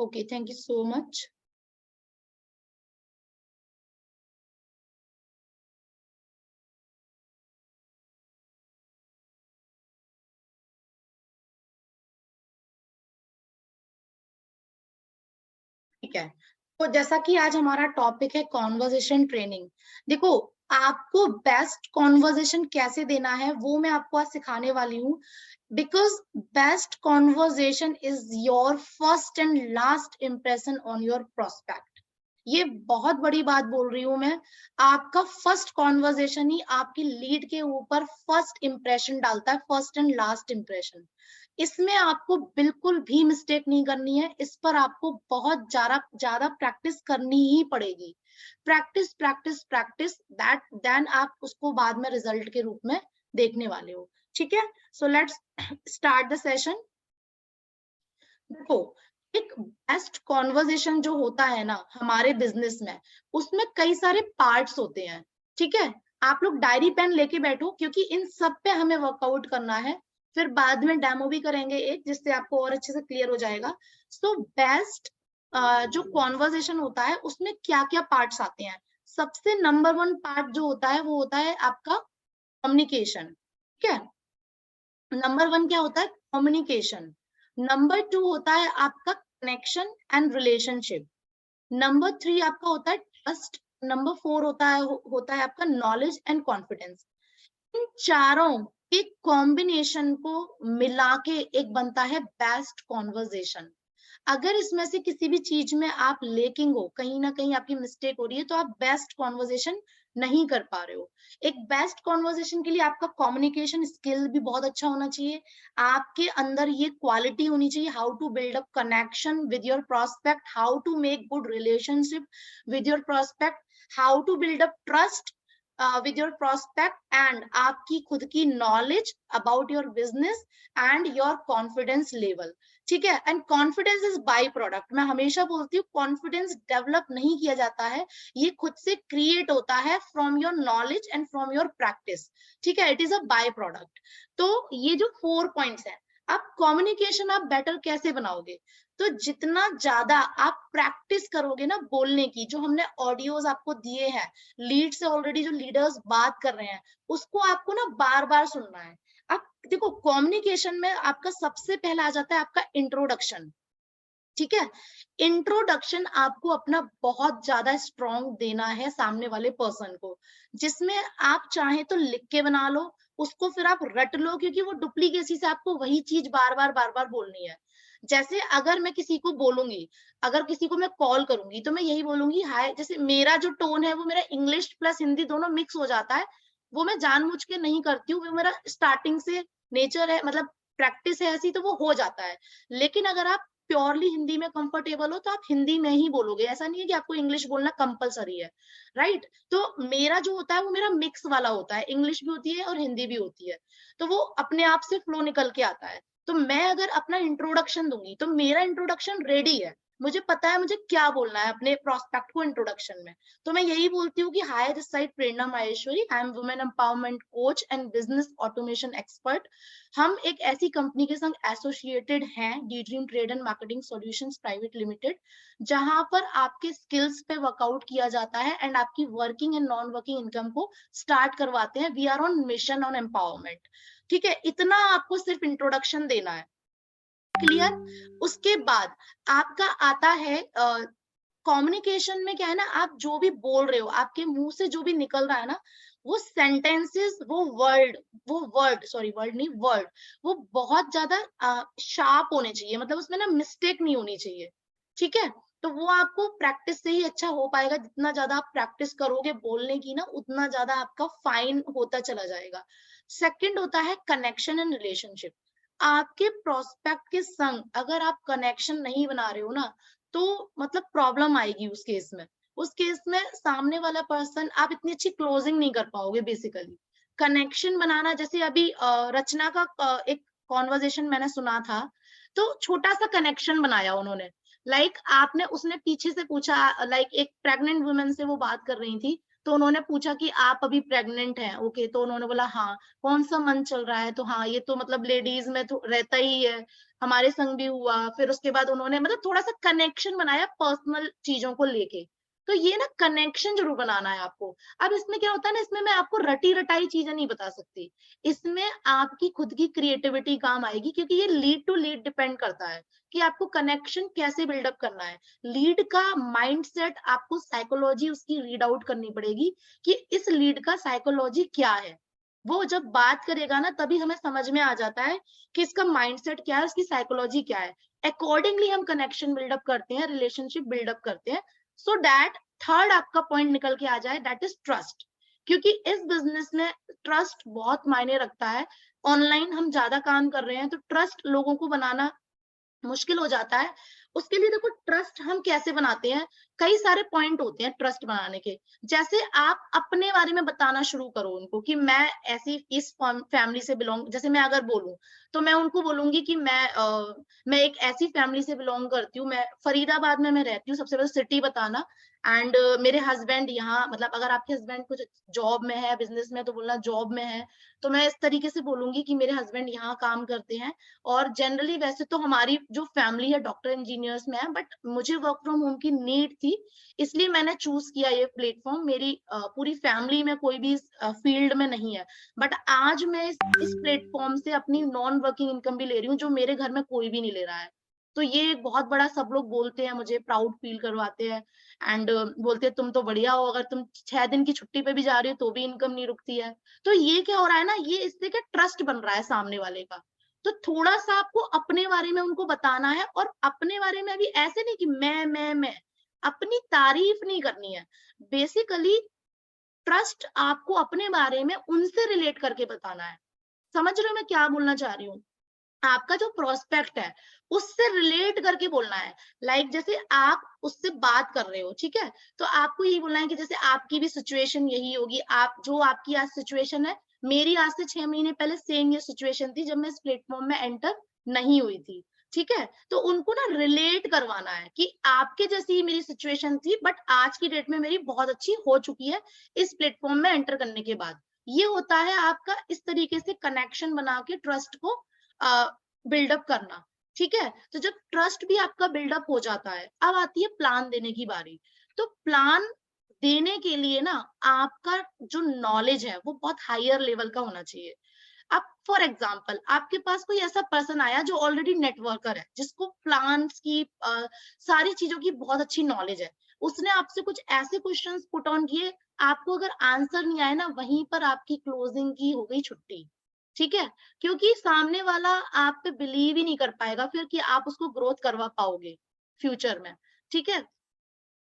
Okay, thank you so much. ठीक है, तो जैसा कि आज हमारा टॉपिक है कॉन्वर्जेशन ट्रेनिंग। देखो, आपको बेस्ट कॉन्वर्जेशन कैसे देना है वो मैं आपको आज सिखाने वाली हूँ। Because best conversation is your first and last impression on your prospect. ये बहुत बड़ी बात बोल रही हूँ मैं। आपका फर्स्ट कॉन्वर्जेशन ही आपकी लीड के ऊपर फर्स्ट इंप्रेशन डालता है, फर्स्ट एंड लास्ट इंप्रेशन। इसमें आपको बिल्कुल भी मिस्टेक नहीं करनी है, इस पर आपको बहुत ज्यादा ज्यादा प्रैक्टिस करनी ही पड़ेगी। Practice practice practice, that then आप उसको बाद में रिजल्ट के रूप में देखने वाले हो। ठीक है, so let's start the session. देखो, एक बेस्ट कॉन्वर्जेशन जो होता है ना हमारे बिजनेस में, उसमें कई सारे पार्ट्स होते हैं। ठीक है, आप लोग डायरी पेन लेके बैठो, क्योंकि इन सब पे हमें वर्कआउट करना है। फिर बाद में डेमो भी करेंगे एक, जिससे आपको और अच्छे से क्लियर हो जाएगा। सो बेस्ट जो कॉन्वर्जेशन होता है उसमें क्या क्या पार्ट्स आते हैं। सबसे नंबर वन पार्ट जो होता है वो होता है आपका कम्युनिकेशन। ठीक है, नंबर वन क्या होता है? कम्युनिकेशन। नंबर टू होता है आपका connection and relationship. Number three आपका होता है ट्रस्ट। नंबर फोर होता है आपका नॉलेज एंड कॉन्फिडेंस। इन चारों के कॉम्बिनेशन को मिला के एक बनता है बेस्ट कॉन्वर्जेशन। अगर इसमें से किसी भी चीज में आप लेकिंग हो, कहीं ना कहीं आपकी मिस्टेक हो रही है, तो आप बेस्ट कॉन्वर्जेशन नहीं कर पा रहे हो। एक बेस्ट कॉन्वर्जेशन के लिए आपका कम्युनिकेशन स्किल भी बहुत अच्छा होना चाहिए। आपके अंदर ये क्वालिटी होनी चाहिए, how to build up connection with your prospect, how to make good relationship with your prospect, how to build up trust with your prospect, and आपकी खुद की knowledge about your business and your confidence level. ठीक है, and confidence is byproduct. मैं हमेशा बोलती हूँ confidence develop नहीं किया जाता है, ये खुद से क्रिएट होता है from your knowledge and from your practice. ठीक है, it is a by product. तो ये जो 4 पॉइंट्स हैं, आप कम्युनिकेशन आप बेटर कैसे बनाओगे? तो जितना ज्यादा आप प्रैक्टिस करोगे ना बोलने की, जो हमने ऑडियोज आपको दिए हैं लीड से, ऑलरेडी जो लीडर्स बात कर रहे हैं, उसको आपको ना बार बार सुनना है। आप देखो, कम्युनिकेशन में आपका सबसे पहला आ जाता है आपका इंट्रोडक्शन। ठीक है, इंट्रोडक्शन आपको अपना बहुत ज्यादा स्ट्रॉन्ग देना है सामने वाले पर्सन को, जिसमें आप चाहे तो लिख के बना लो उसको, फिर आप रट लो, क्योंकि वो डुप्लीकेसी से आपको वही चीज बार बार बोलनी है। जैसे अगर मैं किसी को बोलूंगी, अगर किसी को मैं कॉल करूंगी, तो मैं यही बोलूंगी हाय। जैसे मेरा जो टोन है वो मेरा इंग्लिश प्लस हिंदी दोनों मिक्स हो जाता है, वो मैं जानबूझ के नहीं करती हूँ, वो मेरा स्टार्टिंग से नेचर है, मतलब प्रैक्टिस है ऐसी, तो वो हो जाता है। लेकिन अगर आप प्योरली हिंदी में कंफर्टेबल हो तो आप हिंदी में ही बोलोगे, ऐसा नहीं है कि आपको इंग्लिश बोलना कंपलसरी है। राइट, तो मेरा जो होता है वो मेरा मिक्स वाला होता है, इंग्लिश भी होती है और हिंदी भी होती है, तो वो अपने आप से फ्लो निकल के आता है। तो मैं अगर अपना इंट्रोडक्शन दूंगी तो मेरा इंट्रोडक्शन रेडी है, मुझे पता है मुझे क्या बोलना है अपने प्रोस्पेक्ट को इंट्रोडक्शन में। तो मैं यही बोलती हूँ कि hi, this side Prerna Maheshwari, I am women empowerment coach and business automation expert. हम एक ऐसी कंपनी के संग एसोसिएटेड हैं, the dream trade and marketing solutions private limited, जहां पर आपके स्किल्स पे वर्कआउट किया जाता है एंड आपकी working and non working income को स्टार्ट करवाते हैं। We are on mission on empowerment. ठीक है, इतना आपको सिर्फ इंट्रोडक्शन देना है। क्लियर? उसके बाद आपका आता है कम्युनिकेशन में क्या है ना, आप जो भी बोल रहे हो, आपके मुंह से जो भी निकल रहा है ना, वो सेंटेंसेस, वो वर्ड सॉरी, वर्ड नहीं, वर्ड, वो बहुत ज्यादा शार्प होने चाहिए, मतलब उसमें ना मिस्टेक नहीं होनी चाहिए। ठीक है, तो वो आपको प्रैक्टिस से ही अच्छा हो पाएगा। जितना ज्यादा आप प्रैक्टिस करोगे बोलने की ना, उतना ज्यादा आपका फाइन होता चला जाएगा। सेकंड होता है कनेक्शन एंड रिलेशनशिप। आपके प्रोस्पेक्ट के संग अगर आप कनेक्शन नहीं बना रहे हो ना, तो मतलब प्रॉब्लम आएगी उस केस में। उस केस में सामने वाला पर्सन, आप इतनी अच्छी क्लोजिंग नहीं कर पाओगे बेसिकली। कनेक्शन बनाना, जैसे अभी रचना का एक कॉन्वर्जेशन मैंने सुना था, तो छोटा सा कनेक्शन बनाया उन्होंने। लाइक आपने, उसने पीछे से पूछा, लाइक एक प्रेग्नेंट वुमेन से वो बात कर रही थी, तो उन्होंने पूछा कि आप अभी प्रेग्नेंट हैं, ओके, तो उन्होंने बोला हाँ। कौन सा मंथ चल रहा है, तो हाँ ये तो मतलब लेडीज में तो रहता ही है, हमारे संग भी हुआ। फिर उसके बाद उन्होंने मतलब थोड़ा सा कनेक्शन बनाया पर्सनल चीजों को लेके। तो ये ना कनेक्शन जरूर बनाना है आपको। अब इसमें क्या होता है ना, इसमें मैं आपको रटी रटाई चीजें नहीं बता सकती, इसमें आपकी खुद की क्रिएटिविटी काम आएगी, क्योंकि ये लीड टू लीड डिपेंड करता है कि आपको कनेक्शन कैसे बिल्डअप करना है। लीड का माइंडसेट आपको साइकोलॉजी उसकी रीड आउट करनी पड़ेगी कि इस लीड का साइकोलॉजी क्या है। वो जब बात करेगा ना तभी हमें समझ में आ जाता है कि इसका माइंडसेट क्या है, उसकी साइकोलॉजी क्या है। अकॉर्डिंगली हम कनेक्शन बिल्डअप करते हैं, रिलेशनशिप बिल्डअप करते हैं, सो दैट थर्ड आपका पॉइंट निकल के आ जाए, दैट इज ट्रस्ट। क्योंकि इस बिजनेस में ट्रस्ट बहुत मायने रखता है। ऑनलाइन हम ज्यादा काम कर रहे हैं तो ट्रस्ट लोगों को बनाना मुश्किल हो जाता है। उसके लिए देखो ट्रस्ट हम कैसे बनाते हैं, कई सारे पॉइंट होते हैं ट्रस्ट बनाने के। जैसे आप अपने बारे में बताना शुरू करो उनको कि मैं ऐसी इस फैमिली से बिलोंग, जैसे मैं अगर बोलूं तो मैं उनको बोलूंगी कि मैं एक ऐसी फैमिली से बिलोंग करती हूँ, मैं फरीदाबाद में मैं रहती हूँ, सबसे पहले सिटी बताना। एंड मेरे हस्बैंड यहाँ, मतलब अगर आपके हस्बैंड कुछ जॉब में है, बिजनेस में, तो बोलना जॉब में है। तो मैं इस तरीके से बोलूंगी कि मेरे हस्बैंड यहाँ काम करते हैं। और जनरली वैसे तो हमारी जो फैमिली है डॉक्टर इंजीनियर्स में है, बट मुझे वर्क फ्रॉम होम की नीड थी, इसलिए मैंने चूज किया ये प्लेटफॉर्म। मेरी पूरी फैमिली में कोई भी फील्ड में नहीं है, बट आज मैं इस प्लेटफॉर्म से अपनी नॉन वर्किंग इनकम भी ले रही हूँ, जो मेरे घर में कोई भी नहीं ले रहा है। तो ये एक बहुत बड़ा, सब लोग बोलते हैं, मुझे प्राउड फील करवाते हैं। एंड बोलते हैं तुम तो बढ़िया हो, अगर तुम 6 दिन की छुट्टी पे भी जा रही हो तो भी इनकम नहीं रुकती है। तो ये क्या हो रहा है ना, ये इससे क्या ट्रस्ट बन रहा है सामने वाले का। तो थोड़ा-सा आपको अपने बारे में उनको बताना है, और अपने बारे में अभी ऐसे नहीं कि मैं, अपनी तारीफ नहीं करनी है। बेसिकली ट्रस्ट आपको अपने बारे में उनसे रिलेट करके बताना है। समझ रहे हो मैं क्या बोलना चाह रही हूँ? आपका जो प्रोस्पेक्ट है उससे रिलेट करके बोलना है। लाइक जैसे आप उससे बात कर रहे हो, ठीक है, तो आपको यही बोलना है कि जैसे आपकी भी सिचुएशन यही होगी, आप जो आपकी आज सिचुएशन है, मेरी आज से 6 महीने पहले सेम ये सिचुएशन थी जब मैं इस प्लेटफॉर्म में एंटर नहीं हुई थी। ठीक है, तो उनको ना रिलेट करवाना है कि आपके जैसी ही मेरी सिचुएशन थी, बट आज की डेट में मेरी बहुत अच्छी हो चुकी है इस प्लेटफॉर्म में एंटर करने के बाद। ये होता है आपका इस तरीके से कनेक्शन बना के ट्रस्ट को बिल्डअप करना। ठीक है, तो जब ट्रस्ट भी आपका बिल्डअप हो जाता है, अब आती है प्लान देने की बारी। तो प्लान देने के लिए ना आपका जो नॉलेज है वो बहुत हायर लेवल का होना चाहिए। अब फॉर एग्जाम्पल आपके पास कोई ऐसा पर्सन आया जो ऑलरेडी नेटवर्कर है, जिसको प्लान्स की सारी चीजों की बहुत अच्छी नॉलेज है। उसने आपसे कुछ ऐसे क्वेश्चंस पुट ऑन किए, आपको अगर आंसर नहीं आया ना, वहीं पर आपकी क्लोजिंग की हो गई छुट्टी। ठीक है, क्योंकि सामने वाला आप पे बिलीव ही नहीं कर पाएगा फिर कि आप उसको ग्रोथ करवा पाओगे फ्यूचर में। ठीक है,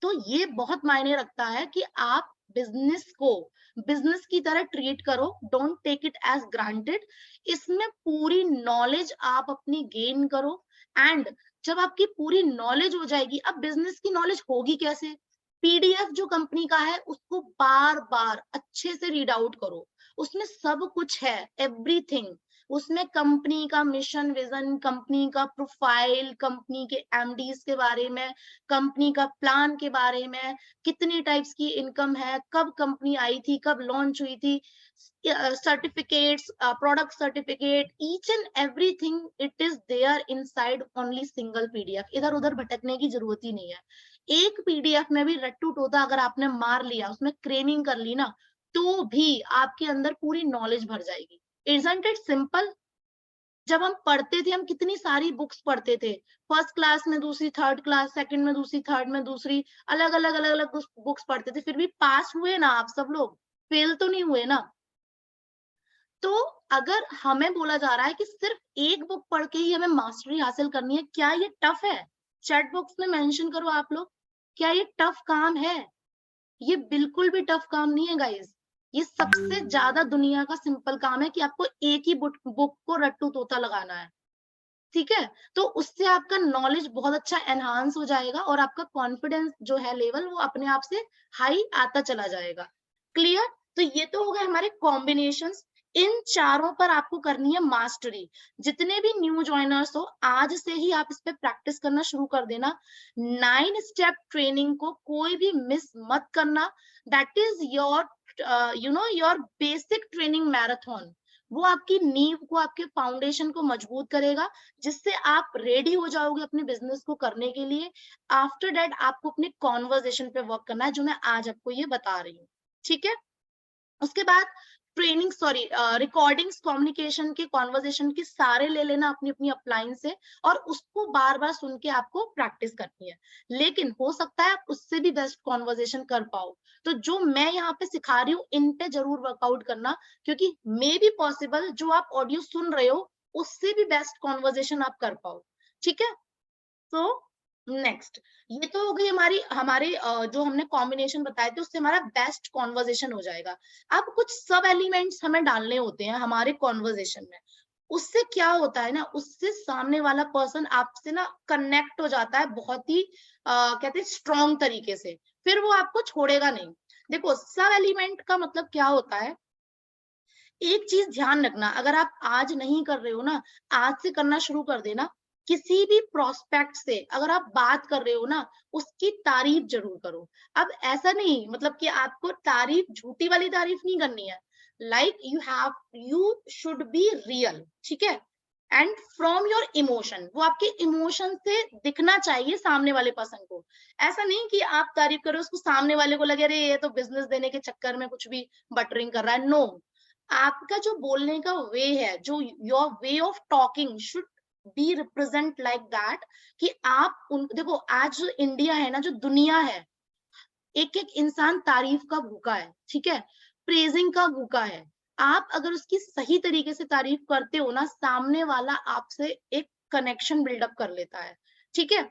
तो ये बहुत मायने रखता है कि आप बिजनेस को बिजनेस की तरह ट्रीट करो, don't take it as granted. इसमें पूरी नॉलेज आप अपनी गेन करो। एंड जब आपकी पूरी नॉलेज हो जाएगी, अब बिजनेस की नॉलेज होगी कैसे, पीडीएफ जो कंपनी का है उसको बार बार अच्छे से रीड आउट करो, उसमें सब कुछ है, एवरीथिंग। उसमें कंपनी का मिशन विजन, कंपनी का प्रोफाइल, कंपनी के एमडीज के बारे में, कंपनी का प्लान के बारे में, कितनी टाइप्स की इनकम है, कब कंपनी आई थी, कब लॉन्च हुई थी, certificates, product certificate, each and everything it is there inside only single PDF. इधर उधर भटकने की जरूरत ही नहीं है। एक पीडीएफ में भी रट्टू टोता अगर आपने मार लिया, उसमें क्रेनिंग कर ली ना, तो भी आपके अंदर पूरी नॉलेज भर जाएगी। Isn't it simple? जब हम पढ़ते थे, हम कितनी सारी बुक्स पढ़ते थे, फर्स्ट क्लास में दूसरी, थर्ड क्लास, सेकंड में दूसरी, थर्ड में दूसरी, अलग अलग अलग अलग बुक्स पढ़ते थे, फिर भी पास हुए ना आप सब लोग, फेल तो नहीं हुए ना। तो अगर हमें बोला जा रहा है कि सिर्फ एक बुक पढ़ के ही हमें मास्टरी हासिल करनी है, क्या ये टफ है? चैट बॉक्स में मेंशन करो आप लोग, क्या ये टफ काम है? ये बिल्कुल भी टफ काम नहीं है गाइस। ये सबसे ज्यादा दुनिया का सिंपल काम है कि आपको एक ही बुक को रट्टू तोता लगाना है। ठीक है, तो उससे आपका नॉलेज बहुत अच्छा एनहांस हो जाएगा और आपका कॉन्फिडेंस जो है लेवल वो अपने आप से हाई आता चला जाएगा। क्लियर? तो ये तो हो गए हमारे कॉम्बिनेशंस। इन चारों पर आपको करनी है मास्टरी। जितने भी न्यू ज्वाइनर्स हो, आज से ही आप इस पे प्रैक्टिस करना शुरू कर देना। 9 स्टेप ट्रेनिंग को कोई भी मिस मत करना। That is your your basic training marathon. वो आपकी नींव को, आपके फाउंडेशन को मजबूत करेगा, जिससे आप रेडी हो जाओगे अपने बिजनेस को करने के लिए। आफ्टर दैट आपको अपने कॉन्वर्जेशन पे वर्क करना है, जो मैं आज आपको ये बता रही हूँ। ठीक है, उसके बाद ट्रेनिंग, सॉरी, रिकॉर्डिंग्स कम्युनिकेशन के, कॉन्वर्जेशन के सारे ले लेना अपनी अपनी अपलाइन से, और उसको बार बार सुन के आपको प्रैक्टिस करनी है। लेकिन हो सकता है आप उससे भी बेस्ट कॉन्वर्जेशन कर पाओ, तो जो मैं यहाँ पे सिखा रही हूँ इन पे जरूर वर्कआउट करना, क्योंकि मे बी पॉसिबल जो आप ऑडियो सुन रहे हो उससे भी बेस्ट कॉन्वर्जेशन आप कर पाओ। ठीक है, तो नेक्स्ट, ये तो हो गई हमारी हमारे जो हमने कॉम्बिनेशन बताए थे उससे हमारा बेस्ट कॉन्वर्जेशन हो जाएगा। अब कुछ सब एलिमेंट्स हमें डालने होते हैं हमारे कॉन्वर्जेशन में। उससे क्या होता है ना, उससे सामने वाला पर्सन आपसे ना कनेक्ट हो जाता है बहुत ही कहते हैं स्ट्रॉन्ग तरीके से, फिर वो आपको छोड़ेगा नहीं। देखो, सब एलिमेंट का मतलब क्या होता है, एक चीज ध्यान रखना, अगर आप आज नहीं कर रहे हो ना, आज से करना शुरू कर देना। किसी भी प्रोस्पेक्ट से अगर आप बात कर रहे हो ना, उसकी तारीफ जरूर करो। अब ऐसा नहीं मतलब कि आपको तारीफ, झूठी वाली तारीफ नहीं करनी है। Like you should be real, ठीक है, एंड फ्रॉम योर इमोशन, वो आपके इमोशन से दिखना चाहिए सामने वाले पर्सन को। ऐसा नहीं कि आप तारीफ करो, उसको सामने वाले को लगे अरे ये तो बिजनेस देने के चक्कर में कुछ भी बटरिंग कर रहा है। नो, आपका जो बोलने का वे है, जो your way of talking should be represent like that, कि आप उन, देखो आज जो इंडिया है ना, जो दुनिया है, एक एक इंसान तारीफ का भूखा है, ठीक है, प्रेजिंग का भूखा है। आप अगर उसकी सही तरीके से तारीफ करते हो ना, सामने वाला आपसे एक कनेक्शन बिल्डअप कर लेता है। ठीक है,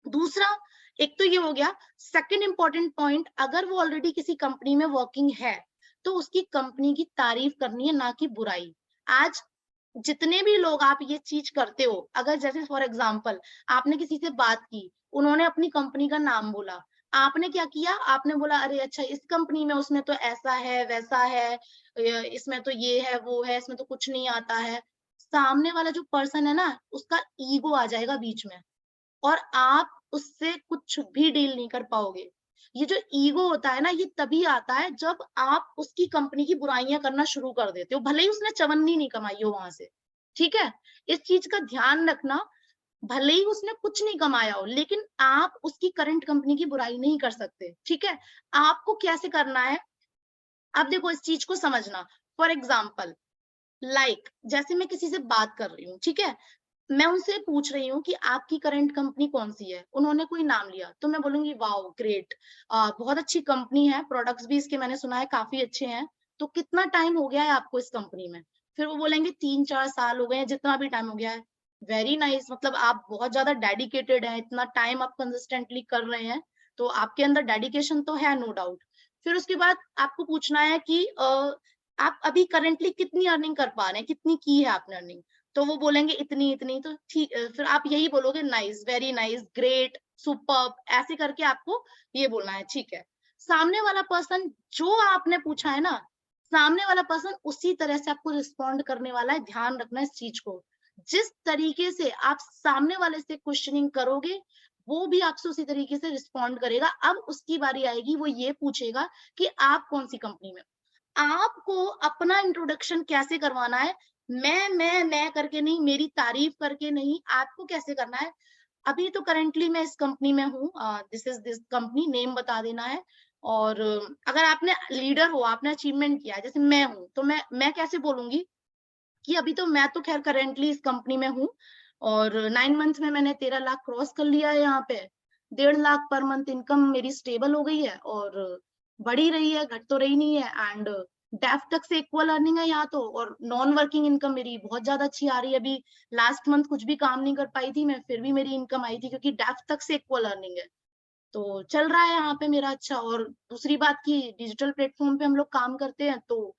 दूसरा, एक तो ये हो गया। सेकंड इंपॉर्टेंट पॉइंट, अगर वो ऑलरेडी किसी कंपनी में वर्किंग है तो उसकी कंपनी की तारीफ करनी है, ना कि बुराई। आज जितने भी लोग आप ये चीज करते हो, अगर जैसे फॉर एग्जांपल आपने किसी से बात की, उन्होंने अपनी कंपनी का नाम बोला, आपने क्या किया, आपने बोला अरे अच्छा इस कंपनी में उसमें तो ऐसा है वैसा है, इसमें तो ये है वो है, इसमें तो कुछ नहीं आता है। सामने वाला जो पर्सन है ना, उसका ईगो आ जाएगा बीच में, और आप उससे कुछ भी डील नहीं कर पाओगे। ये जो ईगो होता है ना, ये तभी आता है जब आप उसकी कंपनी की बुराइयां करना शुरू कर देते हो, भले ही उसने चवन्नी नहीं कमाई हो वहां से। ठीक है, इस चीज का ध्यान रखना। भले ही उसने कुछ नहीं कमाया हो, लेकिन आप उसकी करंट कंपनी की बुराई नहीं कर सकते। ठीक है, आपको कैसे करना है, अब देखो इस चीज को समझना। फॉर एग्जाम्पल, लाइक जैसे मैं किसी से बात कर रही हूँ, ठीक है, मैं उनसे पूछ रही हूँ कि आपकी करंट कंपनी कौन सी है, उन्होंने कोई नाम लिया, तो मैं बोलूंगी वाओ ग्रेट, बहुत अच्छी कंपनी है, प्रोडक्ट्स भी इसके मैंने सुना है काफी अच्छे हैं। तो कितना टाइम हो गया है आपको इस कंपनी में? फिर वो बोलेंगे 3-4 साल हो गए हैं, जितना भी टाइम हो गया है। वेरी नाइस, मतलब आप बहुत ज्यादा डेडिकेटेड हैं, इतना टाइम आप कंसिस्टेंटली कर रहे हैं, तो आपके अंदर डेडिकेशन तो है, नो डाउट। फिर उसके बाद आपको पूछना है कि आप अभी करंटली कितनी अर्निंग कर पा रहे हैं, कितनी की है आपने अर्निंग? तो वो बोलेंगे इतनी इतनी, तो ठीक, फिर आप यही बोलोगे nice, very nice, great, superb, ऐसे करके आपको ये बोलना है। ठीक है, सामने वाला पर्सन जो आपने पूछा है ना, सामने वाला पर्सन उसी तरह से आपको रिस्पॉन्ड करने वाला है, ध्यान रखना इस चीज को। जिस तरीके से आप सामने वाले से क्वेश्चनिंग करोगे, वो भी आपसे उसी तरीके से रिस्पॉन्ड करेगा। अब उसकी बारी आएगी, वो ये पूछेगा कि आप कौन सी कंपनी में। आपको अपना इंट्रोडक्शन कैसे करवाना है, मैं करके नहीं, मेरी तारीफ करके नहीं, आपको कैसे करना है। अभी तो करंटली मैं इस कंपनी में हूँ, this is this company, name बता देना है। और अगर आपने लीडर हो, आपने अचीवमेंट किया है, जैसे मैं हूँ, तो मैं कैसे बोलूंगी कि अभी तो मैं तो खैर करेंटली इस कंपनी में हूँ, और 9 मंथ में मैंने 13 लाख क्रॉस कर लिया है यहाँ पे। 1.5 लाख पर मंथ इनकम मेरी स्टेबल हो गई है, और बढ़ ही रही है, घट तो रही नहीं है। एंड डेफ तक से इक्वल अर्निंग है यहाँ तो, और नॉन वर्किंग इनकम मेरी बहुत ज्यादा अच्छी आ रही है। अभी लास्ट मंथ कुछ भी काम नहीं कर पाई थी मैं, फिर भी मेरी इनकम आई थी, क्योंकि डेफ तक से इक्वल अर्निंग है। तो चल रहा है यहाँ पे मेरा अच्छा। और दूसरी बात की, डिजिटल प्लेटफॉर्म पे हम लोग काम करते हैं, तो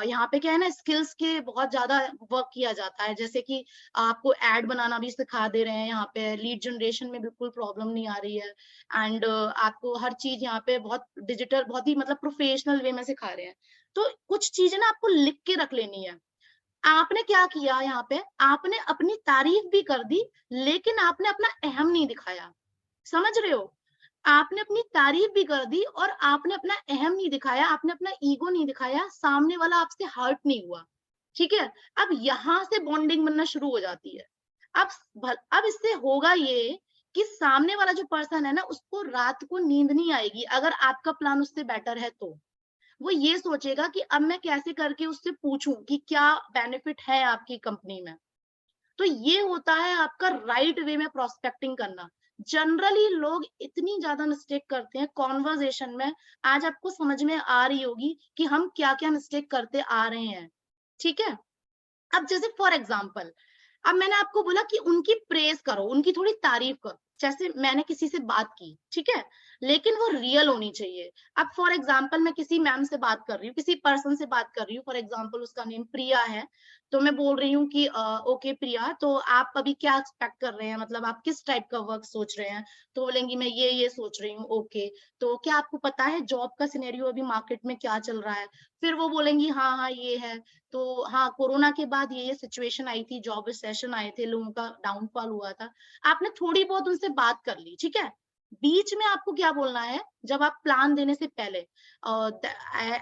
यहाँ पे क्या है ना, स्किल्स के बहुत ज्यादा वर्क किया जाता है। जैसे कि आपको एड बनाना भी सिखा दे रहे हैं यहाँ पे, लीड जनरेशन में बिल्कुल प्रॉब्लम नहीं आ रही है। एंड आपको हर चीज यहाँ पे बहुत डिजिटल, बहुत ही मतलब प्रोफेशनल वे में सिखा रहे हैं। तो कुछ चीजें ना आपको लिख के रख लेनी है। आपने क्या किया यहाँ पे, आपने अपनी तारीफ भी कर दी, लेकिन आपने अपना अहम नहीं दिखाया। समझ रहे हो? आपने अपनी तारीफ भी कर दी और आपने अपना अहम नहीं दिखाया, आपने अपना ईगो नहीं दिखाया, सामने वाला आपसे हर्ट नहीं हुआ। ठीक है? अब यहाँ से बॉन्डिंग बनना शुरू हो जाती है। अब इससे होगा ये कि सामने वाला जो पर्सन है ना, उसको रात को नींद नहीं आएगी, अगर आपका प्लान उससे बेटर है तो। वो ये सोचेगा कि अब मैं कैसे करके उससे पूछूं कि क्या बेनिफिट है आपकी कंपनी में। तो ये होता है आपका राइट वे में प्रोस्पेक्टिंग करना। जनरली लोग इतनी ज्यादा मिस्टेक करते हैं कॉन्वर्जेशन में, आज आपको समझ में आ रही होगी कि हम क्या क्या मिस्टेक करते आ रहे हैं। ठीक है? अब जैसे फॉर एग्जाम्पल, अब मैंने आपको बोला कि उनकी प्रेज करो, उनकी थोड़ी तारीफ करो। जैसे मैंने किसी से बात की, ठीक है, लेकिन वो रियल होनी चाहिए। अब फॉर एग्जाम्पल मैं किसी मैम से बात कर रही हूँ, किसी पर्सन से बात कर रही हूँ, फॉर एग्जाम्पल उसका नेम प्रिया है, तो मैं बोल रही हूँ कि ओके प्रिया, तो आप अभी क्या एक्सपेक्ट कर रहे हैं, मतलब आप किस टाइप का वर्क सोच रहे हैं? तो बोलेंगी मैं ये सोच रही हूँ। ओके, तो क्या आपको पता है जॉब का सिनेरियो अभी मार्केट में क्या चल रहा है? फिर वो बोलेंगी हाँ हाँ ये है, तो हाँ, कोरोना के बाद ये सिचुएशन आई थी, जॉब रिसेशन आए थे, लोगों का डाउनफॉल हुआ था। आपने थोड़ी बहुत उनसे बात कर ली, ठीक है? बीच में आपको क्या बोलना है, जब आप प्लान देने से पहले,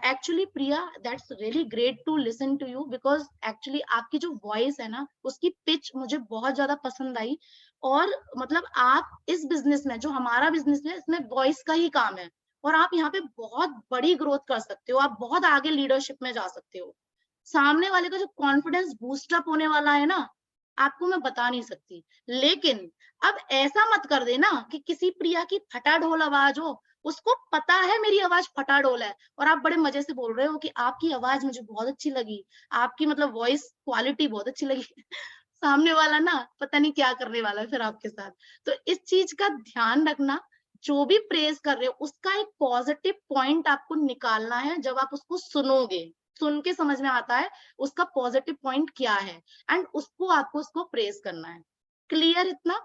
actually Priya, that's really great to listen to you, because actually आपकी जो वॉइस है ना, उसकी पिच मुझे बहुत ज़्यादा पसंद आई, और मतलब आप इस बिज़नेस में, जो हमारा बिज़नेस है, इसमें वॉइस का ही काम है, और आप यहाँ पे बहुत बड़ी ग्रोथ कर सकते हो, आप बहुत आगे लीडरशिप में जा सकते हो। सामने वाले का जो कॉन्फिडेंस बूस्ट अप होने वाला है ना, आपको मैं बता नहीं सकती। लेकिन अब ऐसा मत कर देना कि किसी प्रिया की फटाढोल आवाज हो, उसको पता है मेरी आवाज फटाढोल है, और आप बड़े मजे से बोल रहे हो कि आपकी आवाज मुझे बहुत अच्छी लगी, आपकी मतलब वॉइस क्वालिटी बहुत अच्छी लगी। सामने वाला ना पता नहीं क्या करने वाला है फिर आपके साथ। तो इस चीज का ध्यान रखना, जो भी प्रेज कर रहे हो उसका एक पॉजिटिव पॉइंट आपको निकालना है। जब आप उसको सुनोगे, सुन के समझ में आता है उसका पॉजिटिव पॉइंट क्या है, एंड उसको आपको उसको प्रेज करना है। क्लियर इतना?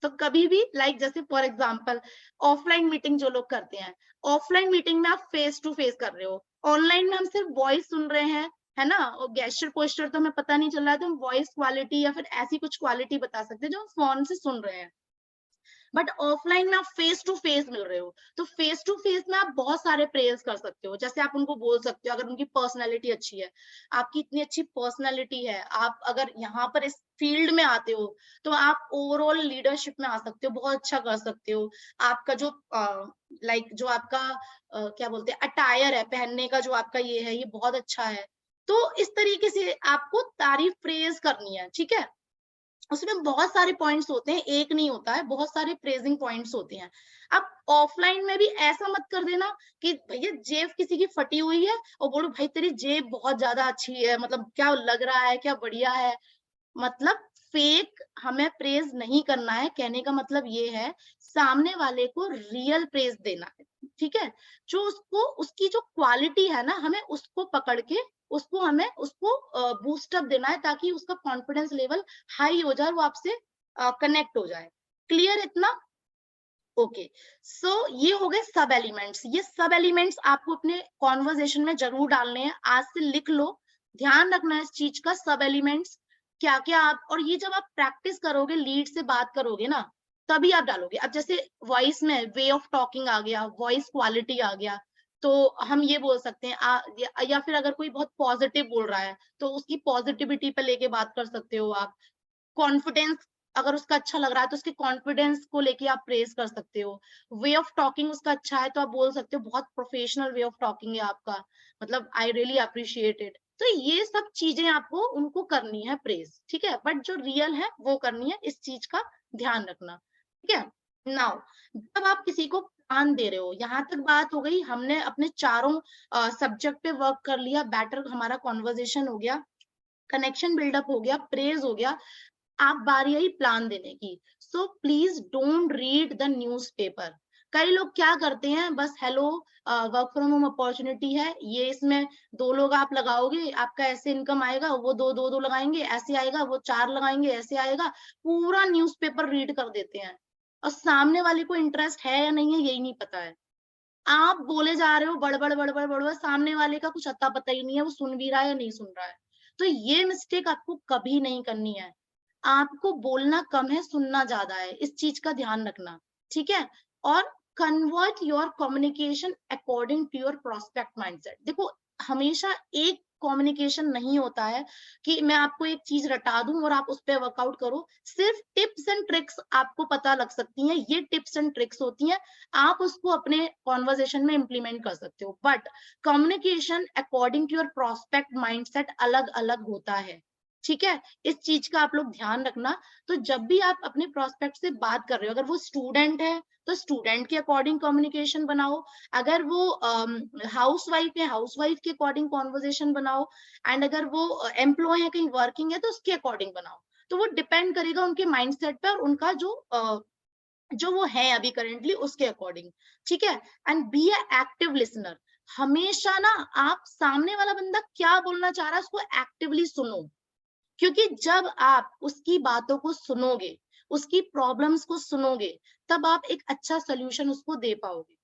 तो कभी भी जैसे फॉर एग्जांपल ऑफलाइन मीटिंग जो लोग करते हैं, ऑफलाइन मीटिंग में आप फेस टू फेस कर रहे हो, ऑनलाइन में हम सिर्फ वॉइस सुन रहे हैं, है ना, और गेस्चर पोस्चर तो हमें पता नहीं चल रहा है, तो हम वॉइस क्वालिटी या फिर ऐसी कुछ क्वालिटी बता सकते हैं जो हम फोन से सुन रहे हैं। बट ऑफलाइन में आप फेस टू फेस मिल रहे हो, तो फेस टू फेस में आप बहुत सारे प्रेयर्स कर सकते हो। जैसे आप उनको बोल सकते हो, अगर उनकी पर्सनैलिटी अच्छी है, आपकी इतनी अच्छी पर्सनैलिटी है, आप अगर यहाँ पर इस फील्ड में आते हो, तो आप ओवरऑल लीडरशिप में आ सकते हो, बहुत अच्छा कर सकते हो। आपका जो जो आपका क्या बोलते हैं अटायर है, पहनने का जो आपका ये है, ये बहुत अच्छा है। तो इस तरीके से आपको तारीफ प्रेज करनी है, ठीक है? उसमें बहुत सारे पॉइंट्स होते हैं, एक नहीं होता है, बहुत सारे प्रेजिंग पॉइंट्स होते हैं। अब ऑफलाइन में भी ऐसा मत कर देना कि भैया जेब किसी की फटी हुई है और बोलो भाई तेरी जेब बहुत ज्यादा अच्छी है, मतलब क्या लग रहा है, क्या बढ़िया है। मतलब फेक हमें प्रेज नहीं करना है, कहने का मतलब ये है, सामने वाले को रियल प्रेज देना है, ठीक है? जो उसको उसकी जो क्वालिटी है ना, हमें उसको पकड़ के उसको बूस्ट अप देना है, ताकि उसका कॉन्फिडेंस लेवल हाई हो जाए, वो आपसे कनेक्ट हो जाए। क्लियर इतना? ओके, सो ये हो गए सब एलिमेंट्स। ये सब एलिमेंट्स आपको अपने कॉन्वर्जेशन में जरूर डालने हैं, आज से लिख लो, ध्यान रखना है इस चीज का, सब एलिमेंट्स क्या क्या आप, और ये जब आप प्रैक्टिस करोगे, लीड से बात करोगे ना, तभी आप डालोगे। अब जैसे वॉइस में वे ऑफ टॉकिंग आ गया, वॉइस क्वालिटी आ गया, तो हम ये बोल सकते हैं या फिर अगर कोई बहुत पॉजिटिव बोल रहा है, तो उसकी पॉजिटिविटी पे लेके बात कर सकते हो आप। कॉन्फिडेंस, अगर उसका अच्छा लग रहा है तो उसके कॉन्फिडेंस को लेके आप प्रेज कर सकते हो। वे ऑफ टॉकिंग उसका अच्छा है तो आप बोल सकते हो बहुत प्रोफेशनल वे ऑफ टॉकिंग है आपका, मतलब आई रियली अप्रिशिएट इट। तो ये सब चीजें आपको उनको करनी है प्रेज, ठीक है? बट जो रियल है वो करनी है, इस चीज का ध्यान रखना, ठीक है? नाउ, जब आप किसी को प्लान दे रहे हो, यहाँ तक बात हो गई, हमने अपने चारों सब्जेक्ट पे वर्क कर लिया, बेटर हमारा कॉन्वर्जेशन हो गया, कनेक्शन बिल्डअप हो गया, प्रेज हो गया, आप बारी आई प्लान देने की। So please don't read the newspaper. कई लोग क्या करते हैं, बस hello work from home opportunity है, ये इसमें 2 लोग आप लगाओगे, आपका ऐसे इनकम आएगा, वो 2 लगाएंगे ऐसे आएगा, वो 4 लगाएंगे ऐसे आएगा, पूरा न्यूज़पेपर रीड कर देते हैं, और सामने वाले को इंटरेस्ट है या नहीं है यही नहीं पता है। आप बोले जा रहे हो बड़बड़ बड़बड़ बड़बड़, सामने वाले का कुछ अता पता ही नहीं है, वो सुन भी रहा है या नहीं सुन रहा है। तो ये मिस्टेक आपको कभी नहीं करनी है। आपको बोलना कम है, सुनना ज्यादा है, इस चीज का ध्यान रखना, ठीक है। और convert your communication according to your prospect mindset. देखो, हमेशा एक कम्युनिकेशन नहीं होता है कि मैं आपको एक चीज रटा दूं और आप उस पर वर्कआउट करो। सिर्फ टिप्स एंड ट्रिक्स आपको पता लग सकती हैं, ये टिप्स एंड ट्रिक्स होती हैं, आप उसको अपने कॉन्वर्जेशन में इंप्लीमेंट कर सकते हो। But communication according to your prospect mindset अलग अलग होता है, ठीक है। इस चीज का आप लोग ध्यान रखना। तो जब भी आप अपने प्रोस्पेक्ट से बात कर रहे हो, अगर वो स्टूडेंट है तो स्टूडेंट के अकॉर्डिंग कम्युनिकेशन बनाओ, अगर वो हाउस वाइफ है, हाउस वाइफ के अकॉर्डिंग कॉन्वर्जेशन बनाओ, एंड अगर वो एम्प्लॉय है, कहीं वर्किंग है, तो उसके अकॉर्डिंग बनाओ। तो वो डिपेंड करेगा उनके माइंडसेट पे और उनका जो वो है अभी करेंटली उसके अकॉर्डिंग, ठीक है। And be a active listener. हमेशा ना आप सामने वाला बंदा क्या बोलना चाह रहा है उसको एक्टिवली सुनो, क्योंकि जब आप उसकी बातों को सुनोगे, उसकी प्रॉब्लम्स को सुनोगे, तब आप एक अच्छा सोल्यूशन उसको दे पाओगे,